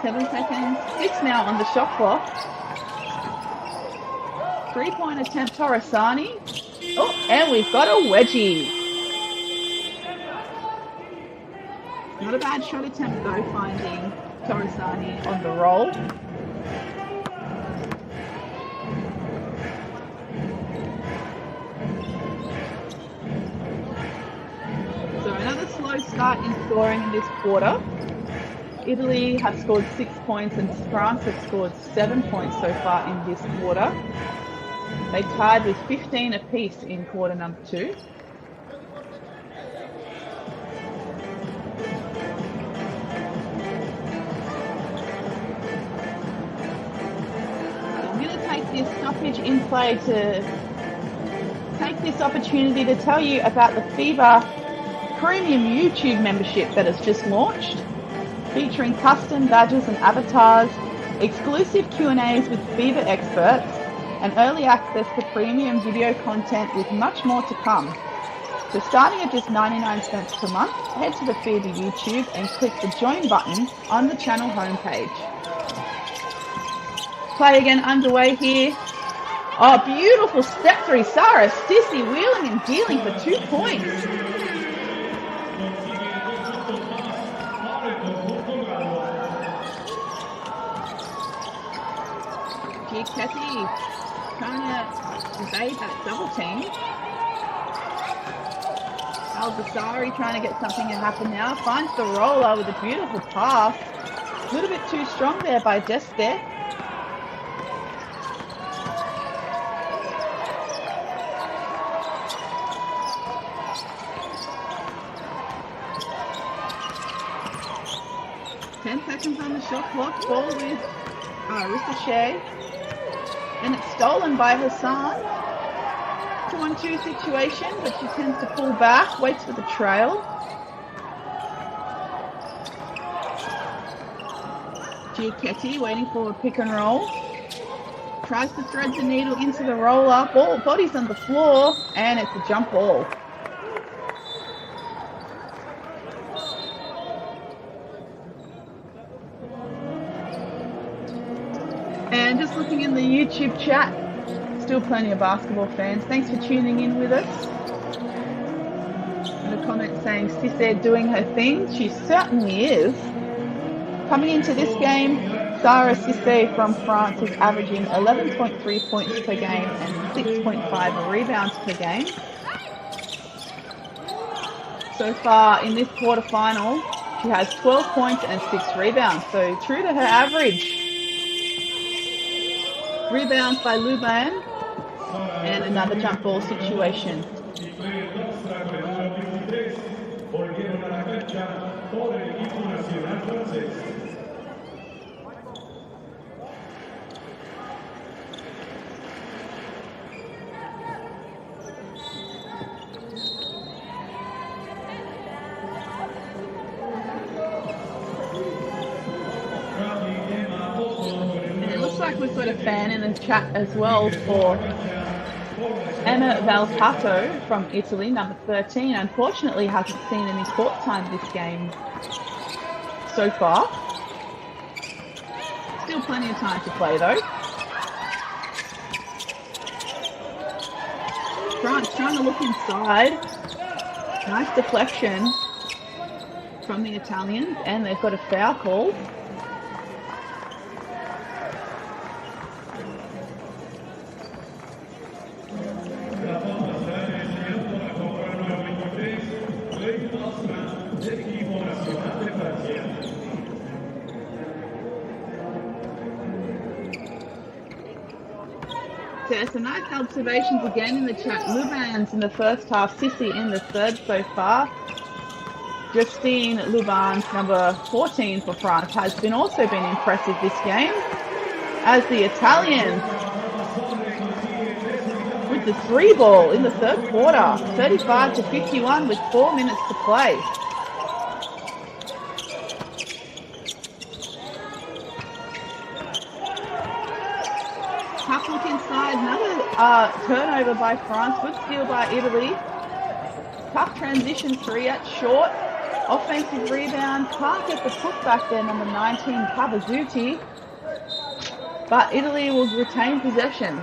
7 seconds, 6 now on the shot clock. 3-point attempt, Torresani. Oh, and we've got a wedgie. Not a bad shot attempt though, finding Torresani on the roll. So another slow start in scoring in this quarter. Italy have scored 6 points and France have scored 7 points so far in this quarter. They tied with 15 apiece in quarter number 2. I'm going to take this stoppage in play to take this opportunity to tell you about the FIBA Premium YouTube membership that has just launched, featuring custom badges and avatars, exclusive Q&As with FIBA experts, and early access to premium video content with much more to come. So starting at just 99 cents per month, head to the FIBA YouTube and click the join button on the channel homepage. Play again underway here. Oh, beautiful step 3, Sarah Sissi wheeling and dealing for 2 points. Giacchetti trying to evade that double team. Al-Basari trying to get something to happen now. Finds the roller with a beautiful pass. A little bit too strong there by Deste. Seconds on the shot clock. Ball with Ricochet. And it's stolen by Hassan. 2-on-2 situation, but she tends to pull back, waits for the trail. Giacchetti waiting for a pick and roll. Tries to thread the needle into the roller. Body's on the floor, and it's a jump ball. And just looking in the YouTube chat, still plenty of basketball fans. Thanks for tuning in with us. And a comment saying Cissé doing her thing. She certainly is. Coming into this game, Sarah Cissé from France is averaging 11.3 points per game and 6.5 rebounds per game. So far in this quarterfinal, she has 12 points and 6 rebounds. So true to her average. Rebounds by Luban, and another jump ball situation. Like we've got a fan in the chat as well for Emma Valcato from Italy, number 13. Unfortunately hasn't seen any court time this game so far. Still plenty of time to play though. France trying to look inside. Nice deflection from the Italians, and they've got a foul call. Yeah, some nice observations again in the chat. Luban's in the first half, Sissy in the third so far. Justine Luban's number 14 for France has also been impressive this game, as the Italians with the 3 ball in the third quarter, 35-51 with 4 minutes to play. Tough look inside, another turnover by France, good steal by Italy. Tough transition 3 at short. Offensive rebound, can't get the putback there, number 19, Cavazuti. But Italy will retain possession.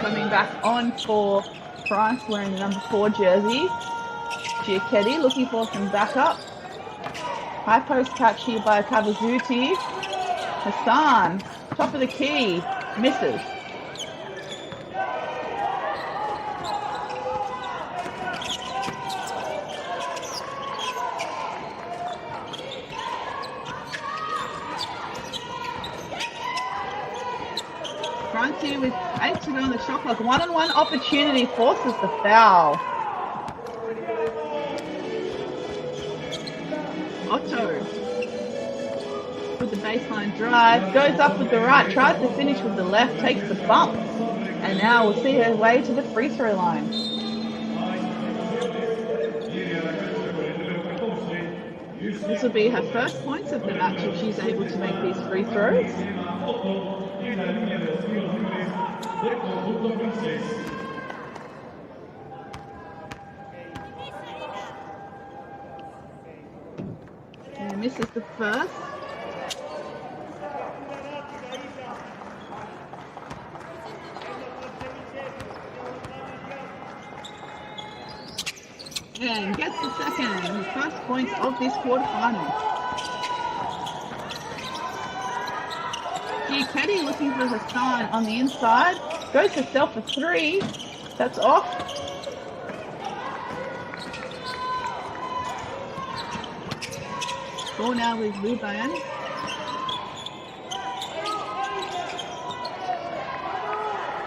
Coming back on for France, wearing the number 4 jersey. Giacchetti looking for some backup. High post catch here by Cavazuti. Hassan, top of the key, misses. France here with 8 to go on the shot clock. 1-on-1 opportunity forces the foul. Otto with the baseline drive, goes up with the right, tries to finish with the left, takes the bump, and now we'll see her way to the free throw line. This will be her first points of the match if she's able to make these free throws. And misses the first. Just a second. The first points of this quarterfinal. Giacchetti looking for Hassan on the inside. Goes herself for 3. That's off. Ball now with Luban.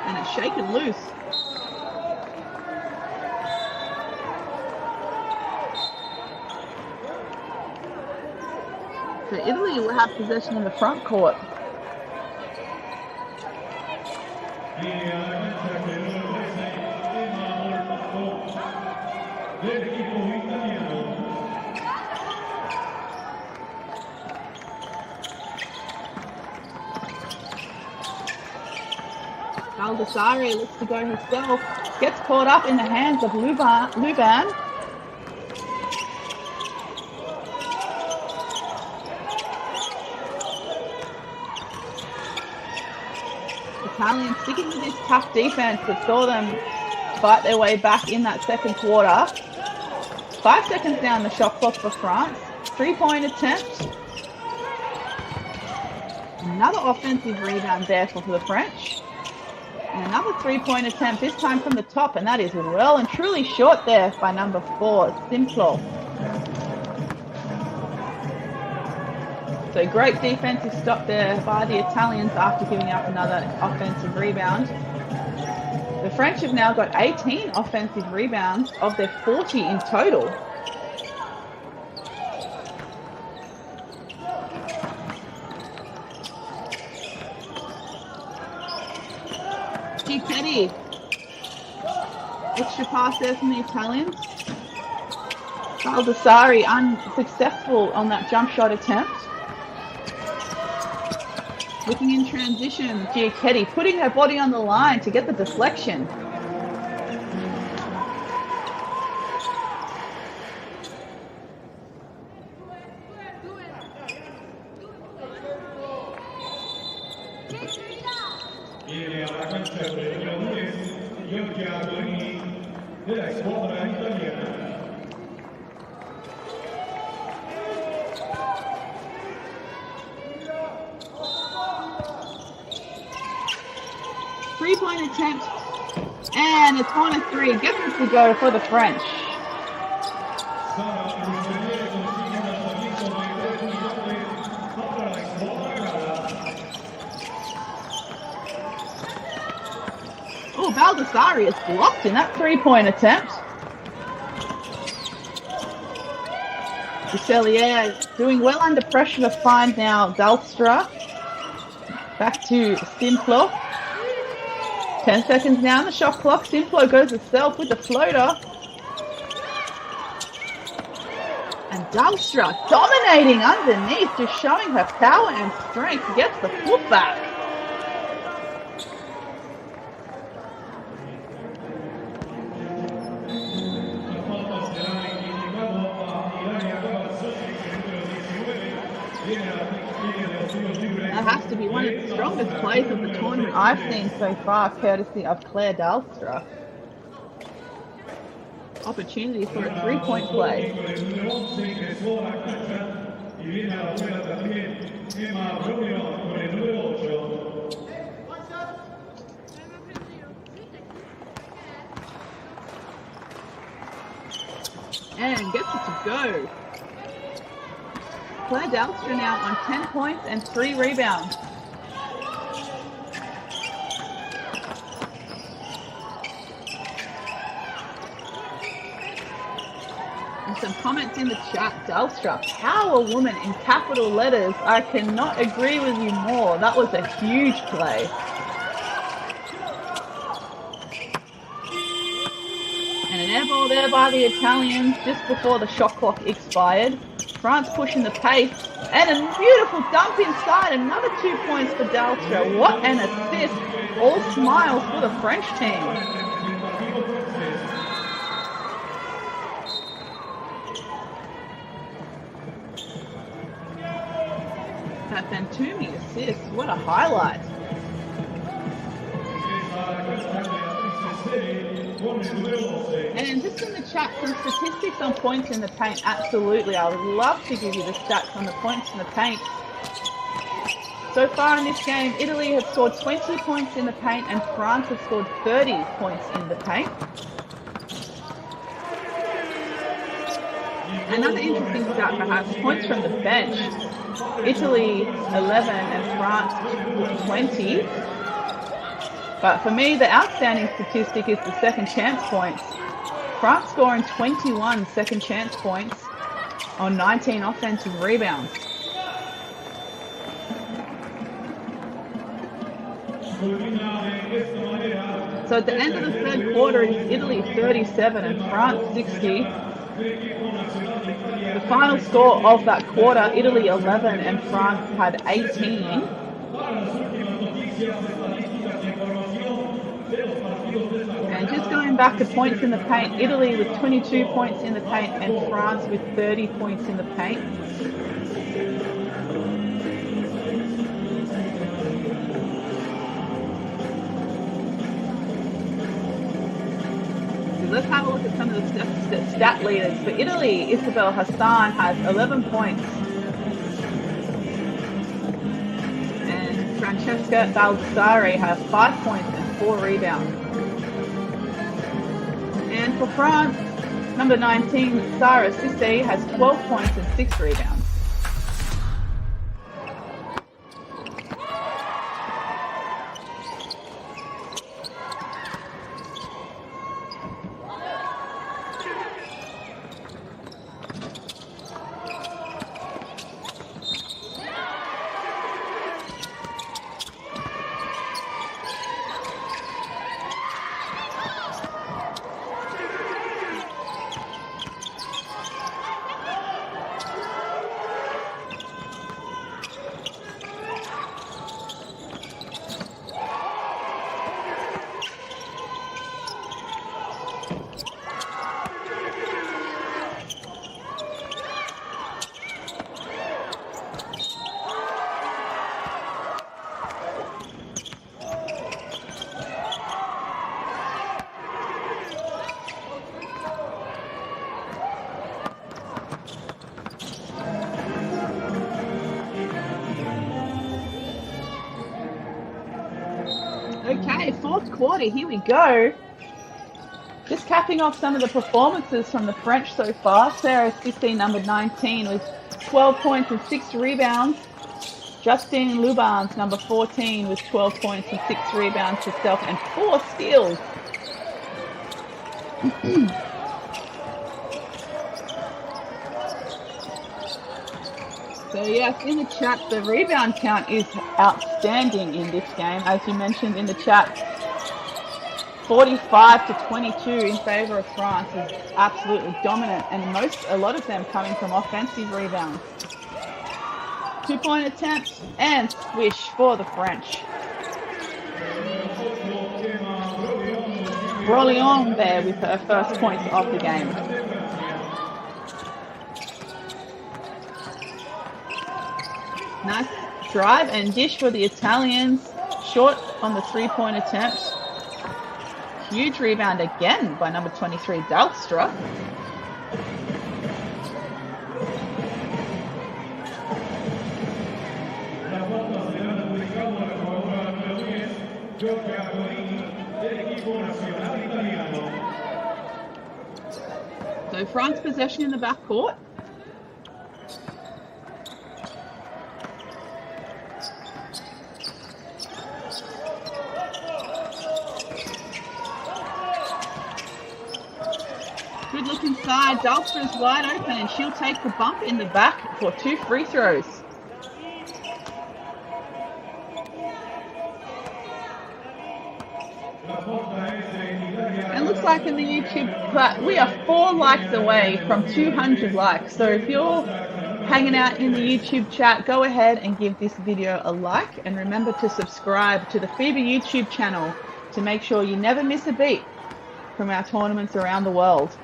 And it's shaken loose. So Italy will have possession in the front court. Baldassare looks to go herself. Gets caught up in the hands of Luban. Italians sticking with this tough defense that saw them fight their way back in that second quarter. 5 seconds down the shot clock for France. 3-point attempt. Another offensive rebound there for the French. And another 3-point attempt, this time from the top, and that is well and truly short there by number 4, Simplo. So great defensive stop there by the Italians after giving up another offensive rebound. The French have now got 18 offensive rebounds of their 40 in total. Giacchetti. Extra pass there from the Italians. Baldassare unsuccessful on that jump shot attempt. Looking in transition, Giacchetti putting her body on the line to get the deflection. Viene alla cancha per il numero 2, gli occhiali della squadra italiana. 3-point attempt, and it's 1-3. Gets it to go for the French. Oh, Baldassare is blocked in that 3-point attempt. Dusselier doing well under pressure to find now Dalstra. Back to Simplo. 10 seconds now on the shot clock. Simplo goes herself with the floater. And Dalstra dominating underneath, just showing her power and strength. Gets the foot back. That has to be one of the strongest plays of the tournament I've seen so far, courtesy of Claire Dalstra. Opportunity for a 3-point play. And gets it to go. Claire Dalstra now on 10 points and 3 rebounds. And some comments in the chat. Dalstra, power woman in capital letters. I cannot agree with you more. That was a huge play. And an air ball there by the Italians just before the shot clock expired. France pushing the pace, and a beautiful dump inside. Another 2 points for Dalstra. What an assist. All smiles for the French team. That Fantumi assist, what a highlight. And just in the chat, some statistics on points in the paint. Absolutely, I would love to give you the stats on the points in the paint. So far in this game, Italy has scored 20 points in the paint and France has scored 30 points in the paint. Another interesting stat perhaps, points from the bench. Italy 11 and France 20. But for me, the outstanding statistic is the second chance points. France scoring 21 second chance points on 19 offensive rebounds. So at the end of the third quarter, it's Italy 37 and France 60. The final score of that quarter, Italy 11 and France had 18. And just going back to points in the paint, Italy with 22 points in the paint and France with 30 points in the paint. Let's have a look at some of the stat leaders. For Italy, Isabel Hassan has 11 points. And Francesca Baldassare has 5 points and 4 rebounds. And for France, number 19, Sarah Sisse has 12 points and 6 rebounds. Okay, fourth quarter, here we go. Just capping off some of the performances from the French so far. Sarah Sisse, number 19, with 12 points and 6 rebounds. Justine Lubans, number 14, with 12 points and 6 rebounds herself and 4 steals. So yes, in the chat, the rebound count is outstanding in this game. As you mentioned in the chat, 45 to 22 in favour of France is absolutely dominant, and a lot of them coming from offensive rebounds. 2-point attempts and swish for the French. Brolion there with her first points of the game. Nice drive and dish for the Italians. Short on the 3-point attempt. Huge rebound again by number 23, Dalstra. So France possession in the backcourt. Good look inside. Dalstra's wide open and she'll take the bump in the back for 2 free throws. And looks like in the YouTube, we are 4 likes away from 200 likes. So if you're hanging out in the YouTube chat, go ahead and give this video a like. And remember to subscribe to the FIBA YouTube channel to make sure you never miss a beat from our tournaments around the world.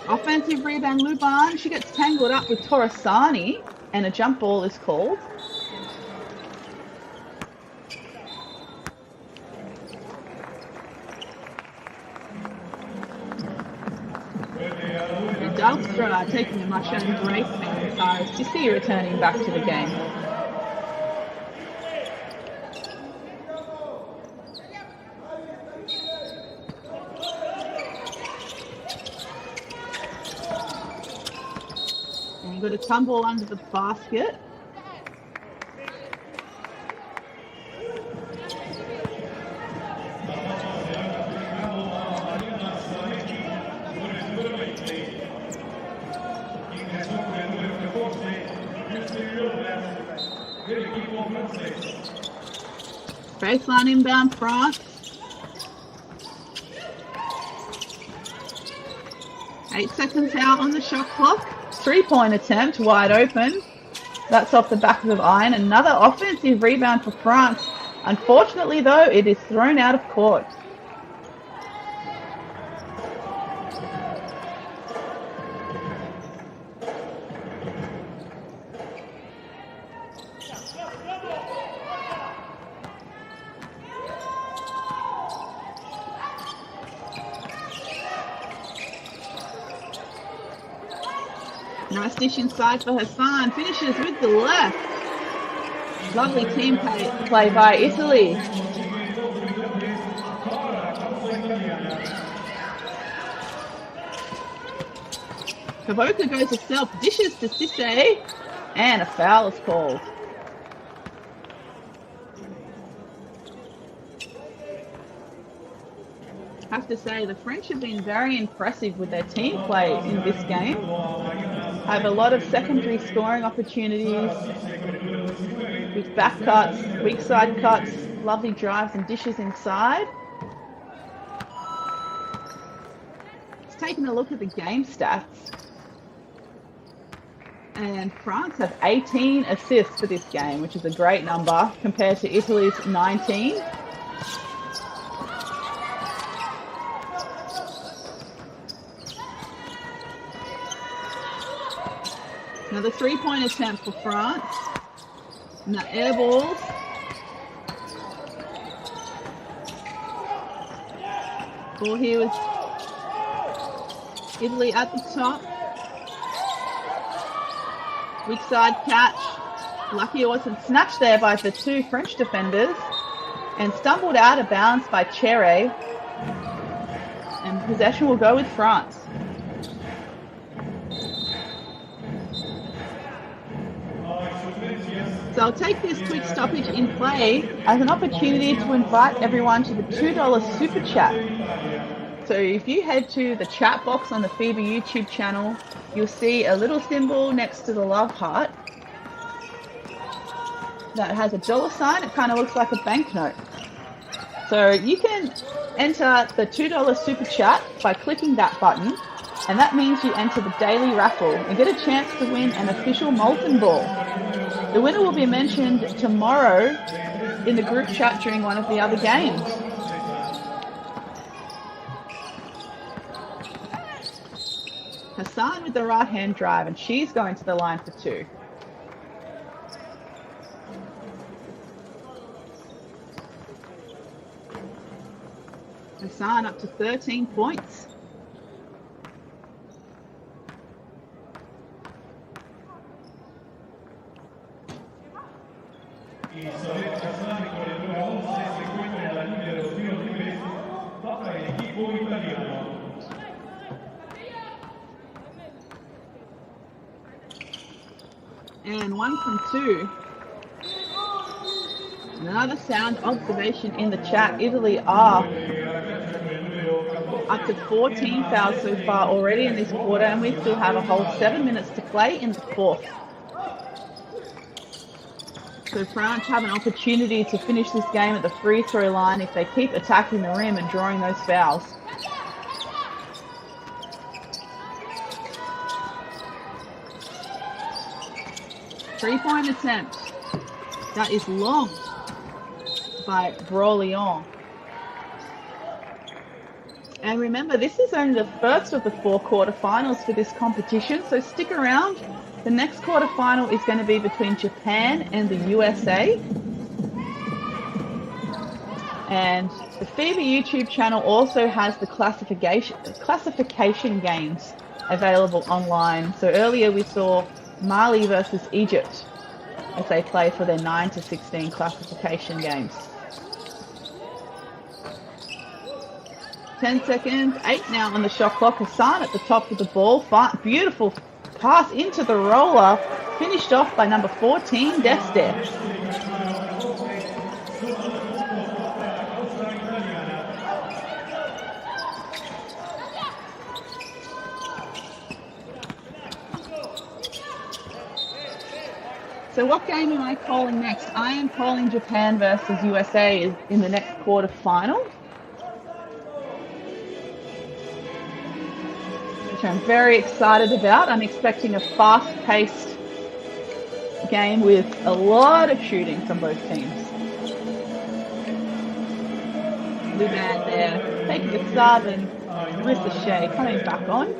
Offensive rebound, Luban. She gets tangled up with Torresani and a jump ball is called. Zelstra taking a much owned break as far as Sissy returning back to the game. And you've got a tumble under the basket. Baseline inbound France. 8 seconds out on the shot clock. 3-point attempt, wide open. That's off the back of iron. Another offensive rebound for France. Unfortunately, though, it is thrown out of court. Nice dish inside for Hassan. Finishes with the left. Lovely team play by Italy. Kavoka goes herself, dishes to Sisse, and a foul is called. I have to say, the French have been very impressive with their team play in this game. Have a lot of secondary scoring opportunities with back cuts, weak side cuts, lovely drives and dishes inside. Just taking a look at the game stats. And France have 18 assists for this game, which is a great number compared to Italy's 19. Another 3-point attempt for France. And the air balls. Ball here with Italy at the top. Weak side catch. Lucky it wasn't snatched there by the two French defenders. And stumbled out of bounds by Cheré. And possession will go with France. So I'll take this quick stoppage in play as an opportunity to invite everyone to the $2 Super Chat. So if you head to the chat box on the FIBA YouTube channel, you'll see a little symbol next to the love heart that has a $sign. It kind of looks like a banknote. So you can enter the $2 Super Chat by clicking that button, and that means you enter the daily raffle and get a chance to win an official Molten Ball. The winner will be mentioned tomorrow in the group chat during one of the other games. Hassan with the right hand drive, and she's going to the line for 2. Hassan up to 13 points. And 1 from 2. Another sound observation in the chat. Italy are up to 14 fouls so far already in this quarter, and we still have a whole 7 minutes to play in the fourth. So France have an opportunity to finish this game at the free throw line if they keep attacking the rim and drawing those fouls. Three-point attempt. That is long by Brolion. And remember, this is only the first of the 4 quarterfinals for this competition, so stick around. The next quarterfinal is going to be between Japan and the USA. And the FIBA YouTube channel also has the classification games available online. So earlier we saw Mali versus Egypt as they play for their 9 to 16 classification games. 10 seconds, 8 now on the shot clock. Hassan at the top of the ball. Beautiful pass into the roller. Finished off by number 14, Deste. So what game am I calling next? I am calling Japan versus USA in the next quarter-final, which I'm very excited about. I'm expecting a fast-paced game with a lot of shooting from both teams. Luban there, taking the sub, and Marissa Shea coming back on.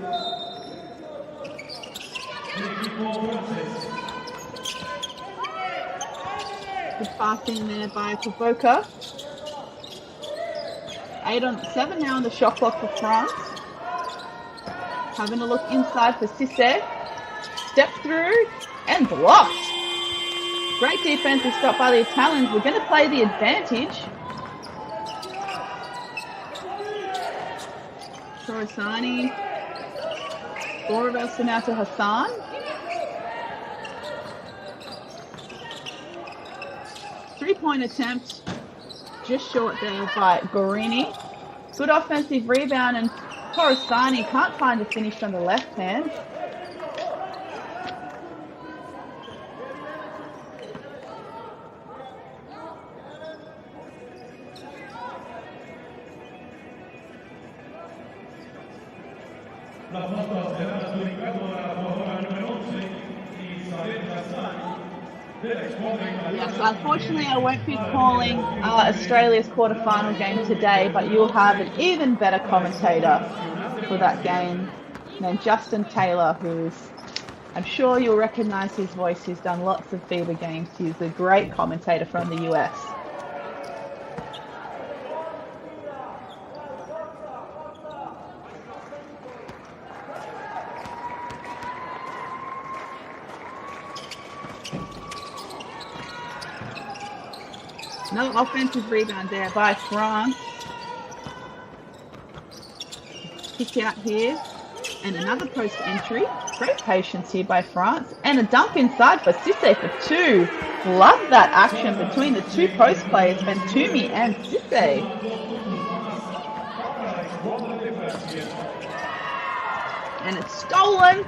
Good passing there by Provoca. 7 now on the shot clock for France. Having a look inside for Cisse. Step through and blocked. Great defensive stop by the Italians. We're going to play the advantage. Torresani. Four of us now to Hassan. Three-point attempt, just short there by Gorini. Good offensive rebound, and Torresani can't find a finish on the left hand. Yes, unfortunately I won't be calling Australia's quarterfinal game today, but you'll have an even better commentator for that game named Justin Taylor, who's, I'm sure you'll recognise his voice. He's done lots of FIBA games. He's a great commentator from the US. No offensive rebound there by France. Kick out here. And another post entry. Great patience here by France. And a dunk inside for Cisse for two. Love that action between the two post players, Bentumi and Cisse. And it's stolen.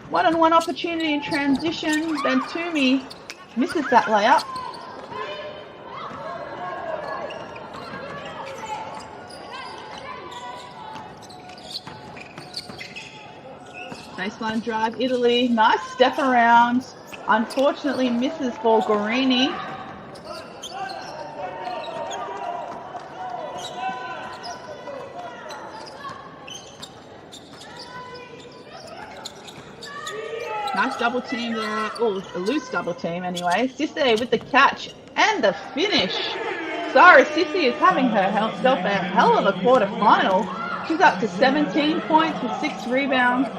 One-on-one opportunity in transition. Bentumi misses that layup. Baseline drive, Italy. Nice step around. Unfortunately misses for Gorini. Nice double team there. Oh, a loose double team anyway. Cisse with the catch and the finish. Sorry, Cisse is having herself a hell of a quarter-final. She's up to 17 points with 6 rebounds.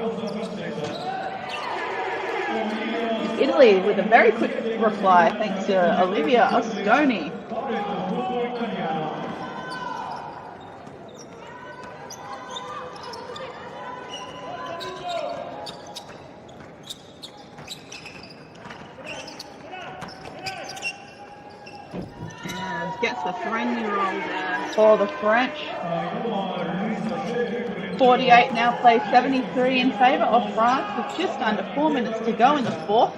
Italy with a very quick reply thanks to Olivia Ostoni. And gets the friendly roll there for the French. 48 now plays 73 in favour of France with just under 4 minutes to go in the fourth.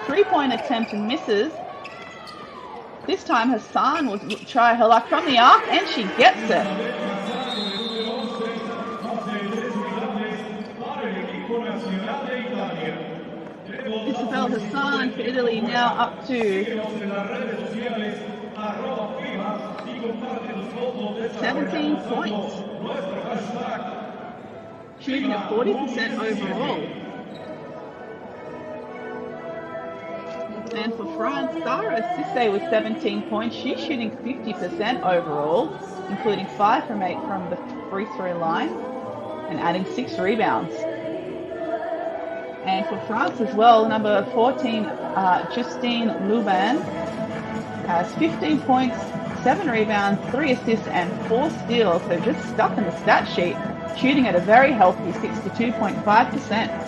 Three-point attempt and misses. This time Hassan will try her luck from the arc and she gets it. Isabel Hassan for Italy now up to 17 points. Shooting at 40% overall. And for France, Sarah Cisse with 17 points. She's shooting 50% overall, including 5 from 8 from the free throw line and adding 6 rebounds. And for France as well, number 14, Justine Lubin, has 15 points, 7 rebounds, 3 assists, and 4 steals. So just stuck in the stat sheet, shooting at a very healthy 62.5%.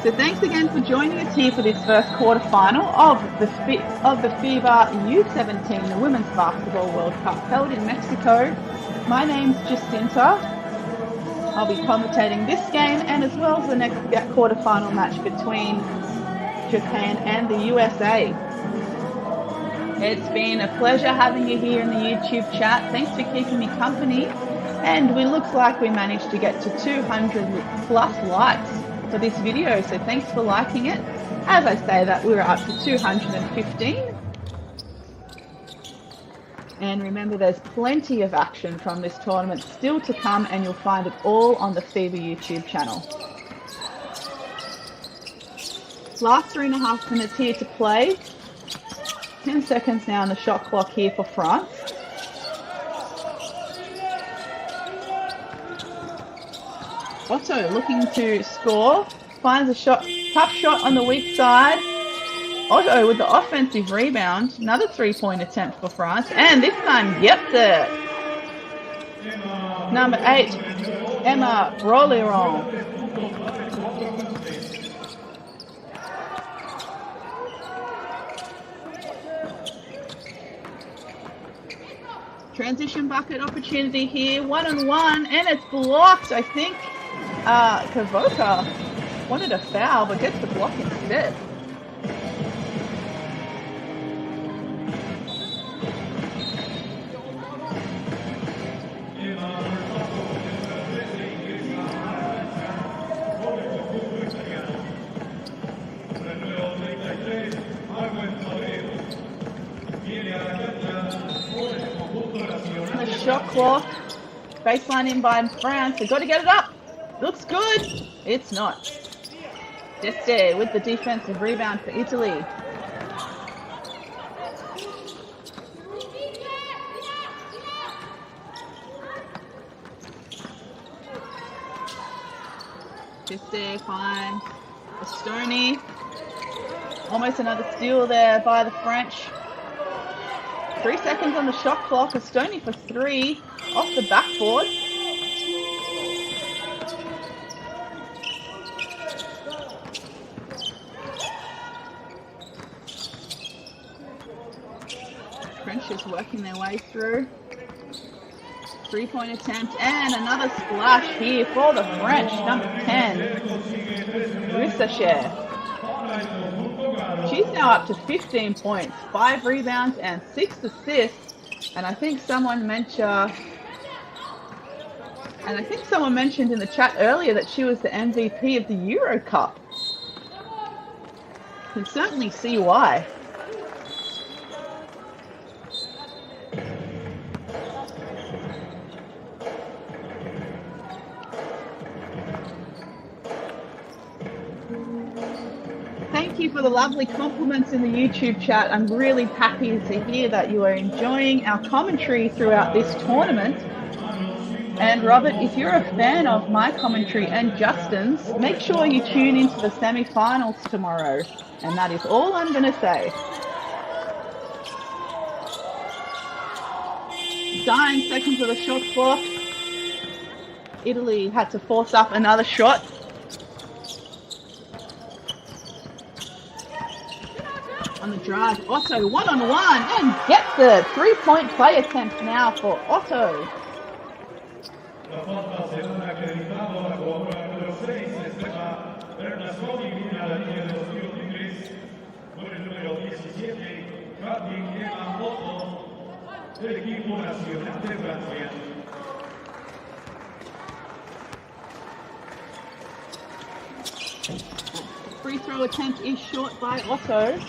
So thanks again for joining us here for this first quarterfinal of the FIBA U17, the Women's Basketball World Cup held in Mexico. My name's Jacinta. I'll be commentating this game and as well as the next quarterfinal match between Japan and the USA. It's been a pleasure having you here in the YouTube chat. Thanks for keeping me company. And it looks like we managed to get to 200 plus likes for this video, so thanks for liking it. As I say that, we were up to 215. And remember, there's plenty of action from this tournament still to come, and you'll find it all on the FIBA YouTube channel. Last 3.5 minutes here to play. 10 seconds now on the shot clock here for France. Otto looking to score, finds a shot, tough shot on the weak side. Otto with the offensive rebound, another 3-point attempt for France, and this time gets it. Number 8, Emma Rolleron. Transition bucket opportunity here, 1-on-1, and it's blocked, I think. Kavoka wanted a foul, but gets the block instead. The shot clock, baseline in by France. They've got to get it up. Looks good. It's not. Deste with the defensive rebound for Italy. Deste finds Estoni. Almost another steal there by the French. 3 seconds on the shot clock. Estoni for 3 off the backboard. French is working their way through. 3-point attempt and another splash here for the French. Number 10, Russacher. She's now up to 15 points, 5 rebounds and 6 assists. And I think someone mentioned in the chat earlier that she was the MVP of the Euro Cup. You can certainly see why. Thank you for the lovely compliments in the YouTube chat. I'm really happy to hear that you are enjoying our commentary throughout this tournament. And Robert, if you're a fan of my commentary and Justin's, make sure you tune into the semi-finals tomorrow. And that is all I'm going to say. 9 seconds of the shot clock. Italy had to force up another shot. On the drive, Otto 1-on-1 and gets the 3-point play attempt now for Otto. La falta se non ha acreditato la jugadora número 6, Estefa Bernasconi, viene a la línea de los tiros libres con el número 17, Kathleen Emma Otto, del equipo nacional de Francia. Free throw attempt is short by Otto.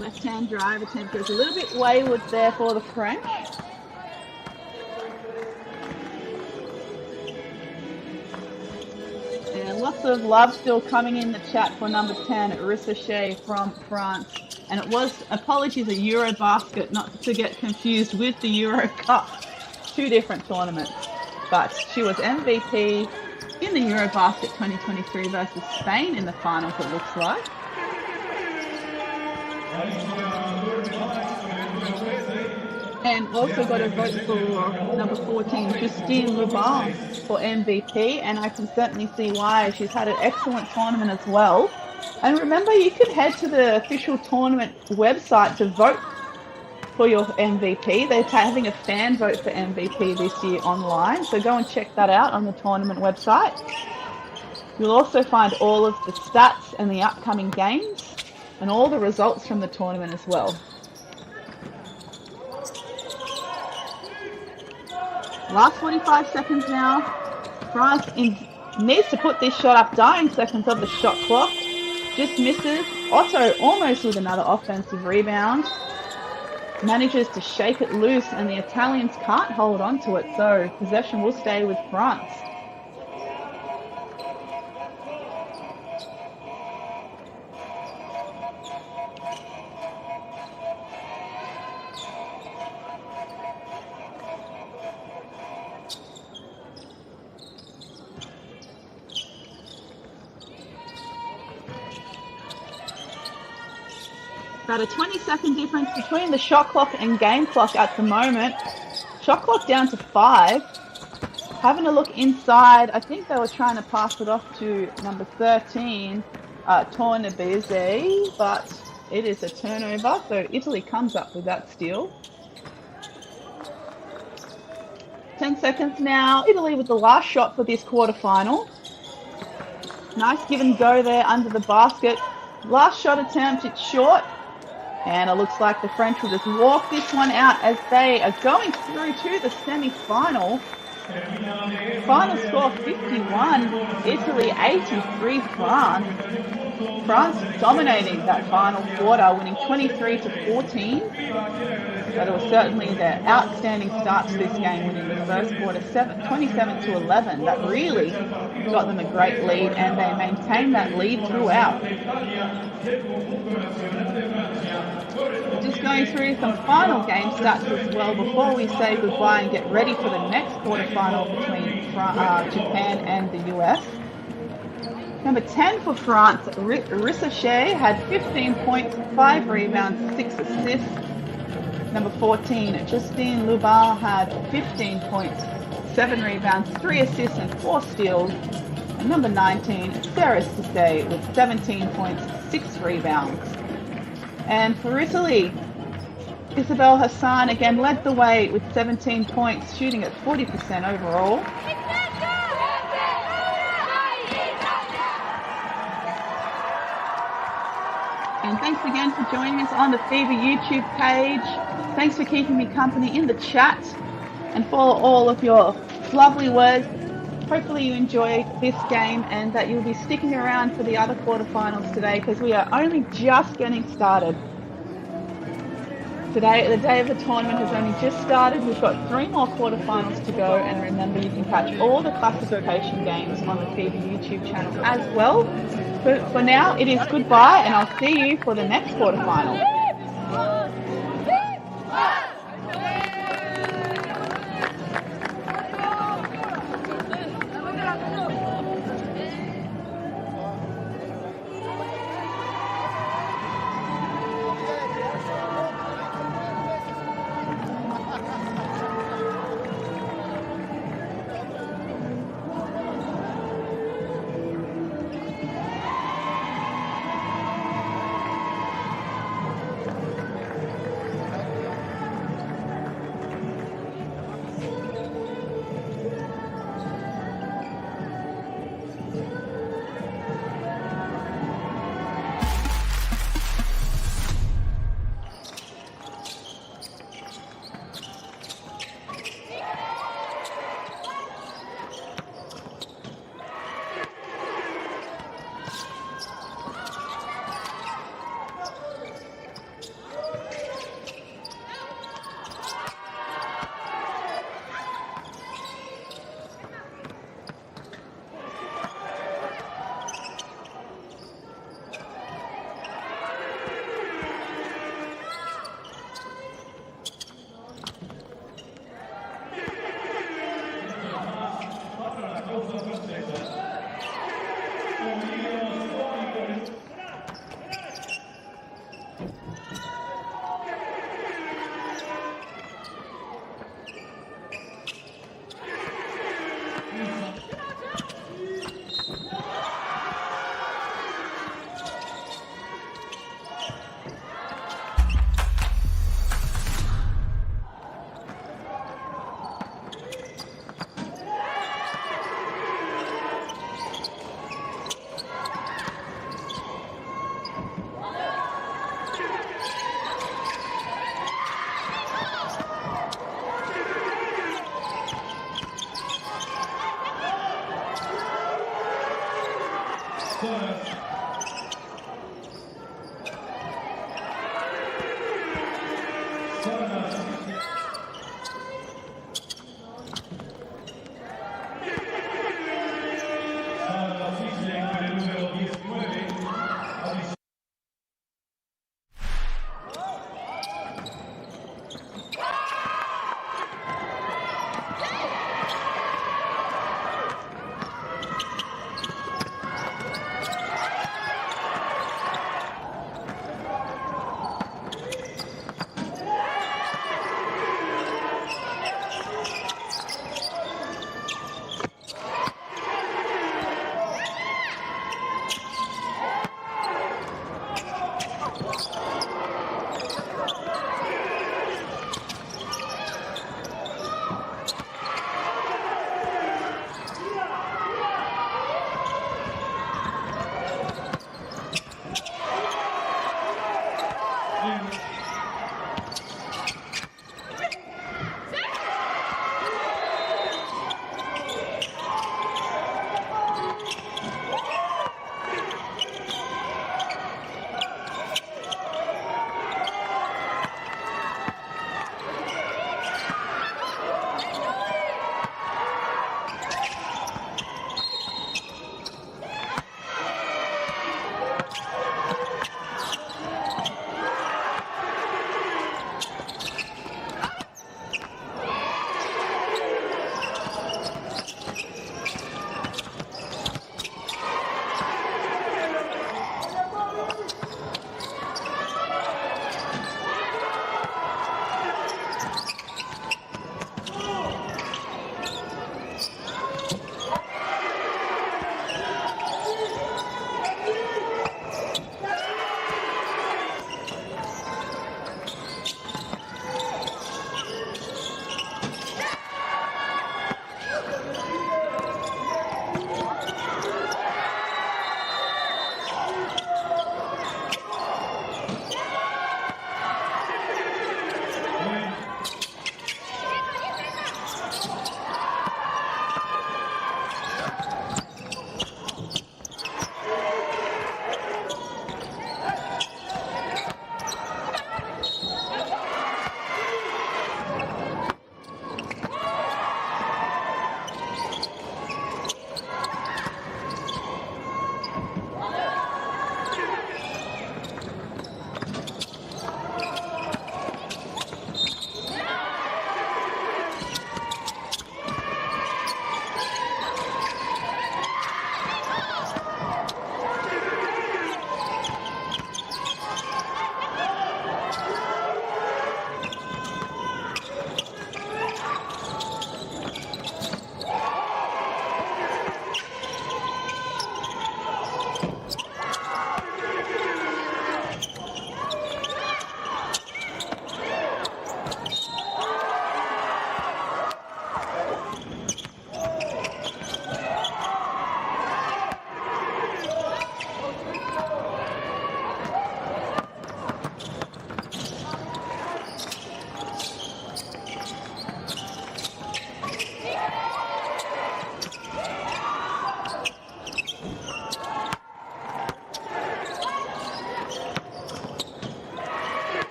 Left-hand drive attempt goes a little bit wayward there for the French. And lots lots of love still coming in the chat for number 10, Rissa Shea from France. And it was, apologies, a Eurobasket, not to get confused with the Euro Cup. 2 different tournaments. But she was MVP in the Eurobasket 2023 versus Spain in the finals, it looks like. And also got a vote for number 14, Justine Lubin, for MVP, and I can certainly see why. She's had an excellent tournament as well. And remember, you can head to the official tournament website to vote for your MVP. They're having a fan vote for MVP this year online, so go and check that out on the tournament website. You'll also find all of the stats and the upcoming games and all the results from the tournament as well. Last 45 seconds now. France needs to put this shot up. Dying seconds of the shot clock. Just misses. Otto almost with another offensive rebound. Manages to shake it loose, and the Italians can't hold on to it, so possession will stay with France. About a 20-second difference between the shot clock and game clock at the moment. Shot clock down to 5. Having a look inside, I think they were trying to pass it off to number 13, Tornabese, but it is a turnover, so Italy comes up with that steal. 10 seconds now. Italy with the last shot for this quarterfinal. Nice give and go there under the basket. Last shot attempt, it's short. And it looks like the French will just walk this one out as they are going through to the semi-final. Final score 51, Italy 83 France. France dominating that final quarter, winning 23-14. But it was certainly their outstanding start to this game, winning the first quarter 27-11. That really got them a great lead, and they maintained that lead throughout. Just going through some final game stats as well before we say goodbye and get ready for the next quarterfinal between Japan and the US. Number 10 for France, Rissa Shea had 15 points, 5 rebounds, 6 assists. Number 14, Justine Lubin had 15 points, 7 rebounds, 3 assists and 4 steals. And number 19, Sarah Cisse with 17 points, 6 rebounds. And for Italy, Isabel Hassan again led the way with 17 points, shooting at 40% overall. And thanks again for joining us on the FIBA YouTube page. Thanks for keeping me company in the chat and for all of your lovely words. Hopefully you enjoyed this game and that you'll be sticking around for the other quarterfinals today, because we are only just getting started. Today, the day of the tournament has only just started. We've got 3 more quarterfinals to go, and remember you can catch all the classification games on the FIBA YouTube channel as well. But for now, it is goodbye, and I'll see you for the next quarterfinal.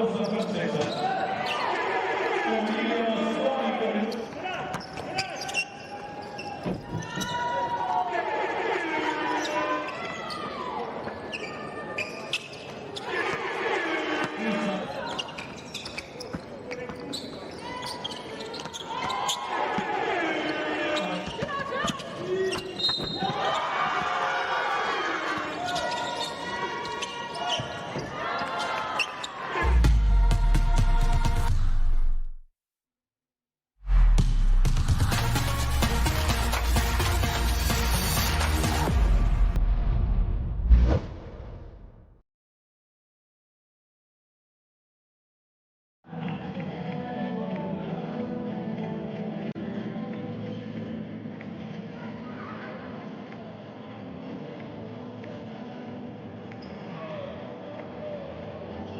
applauso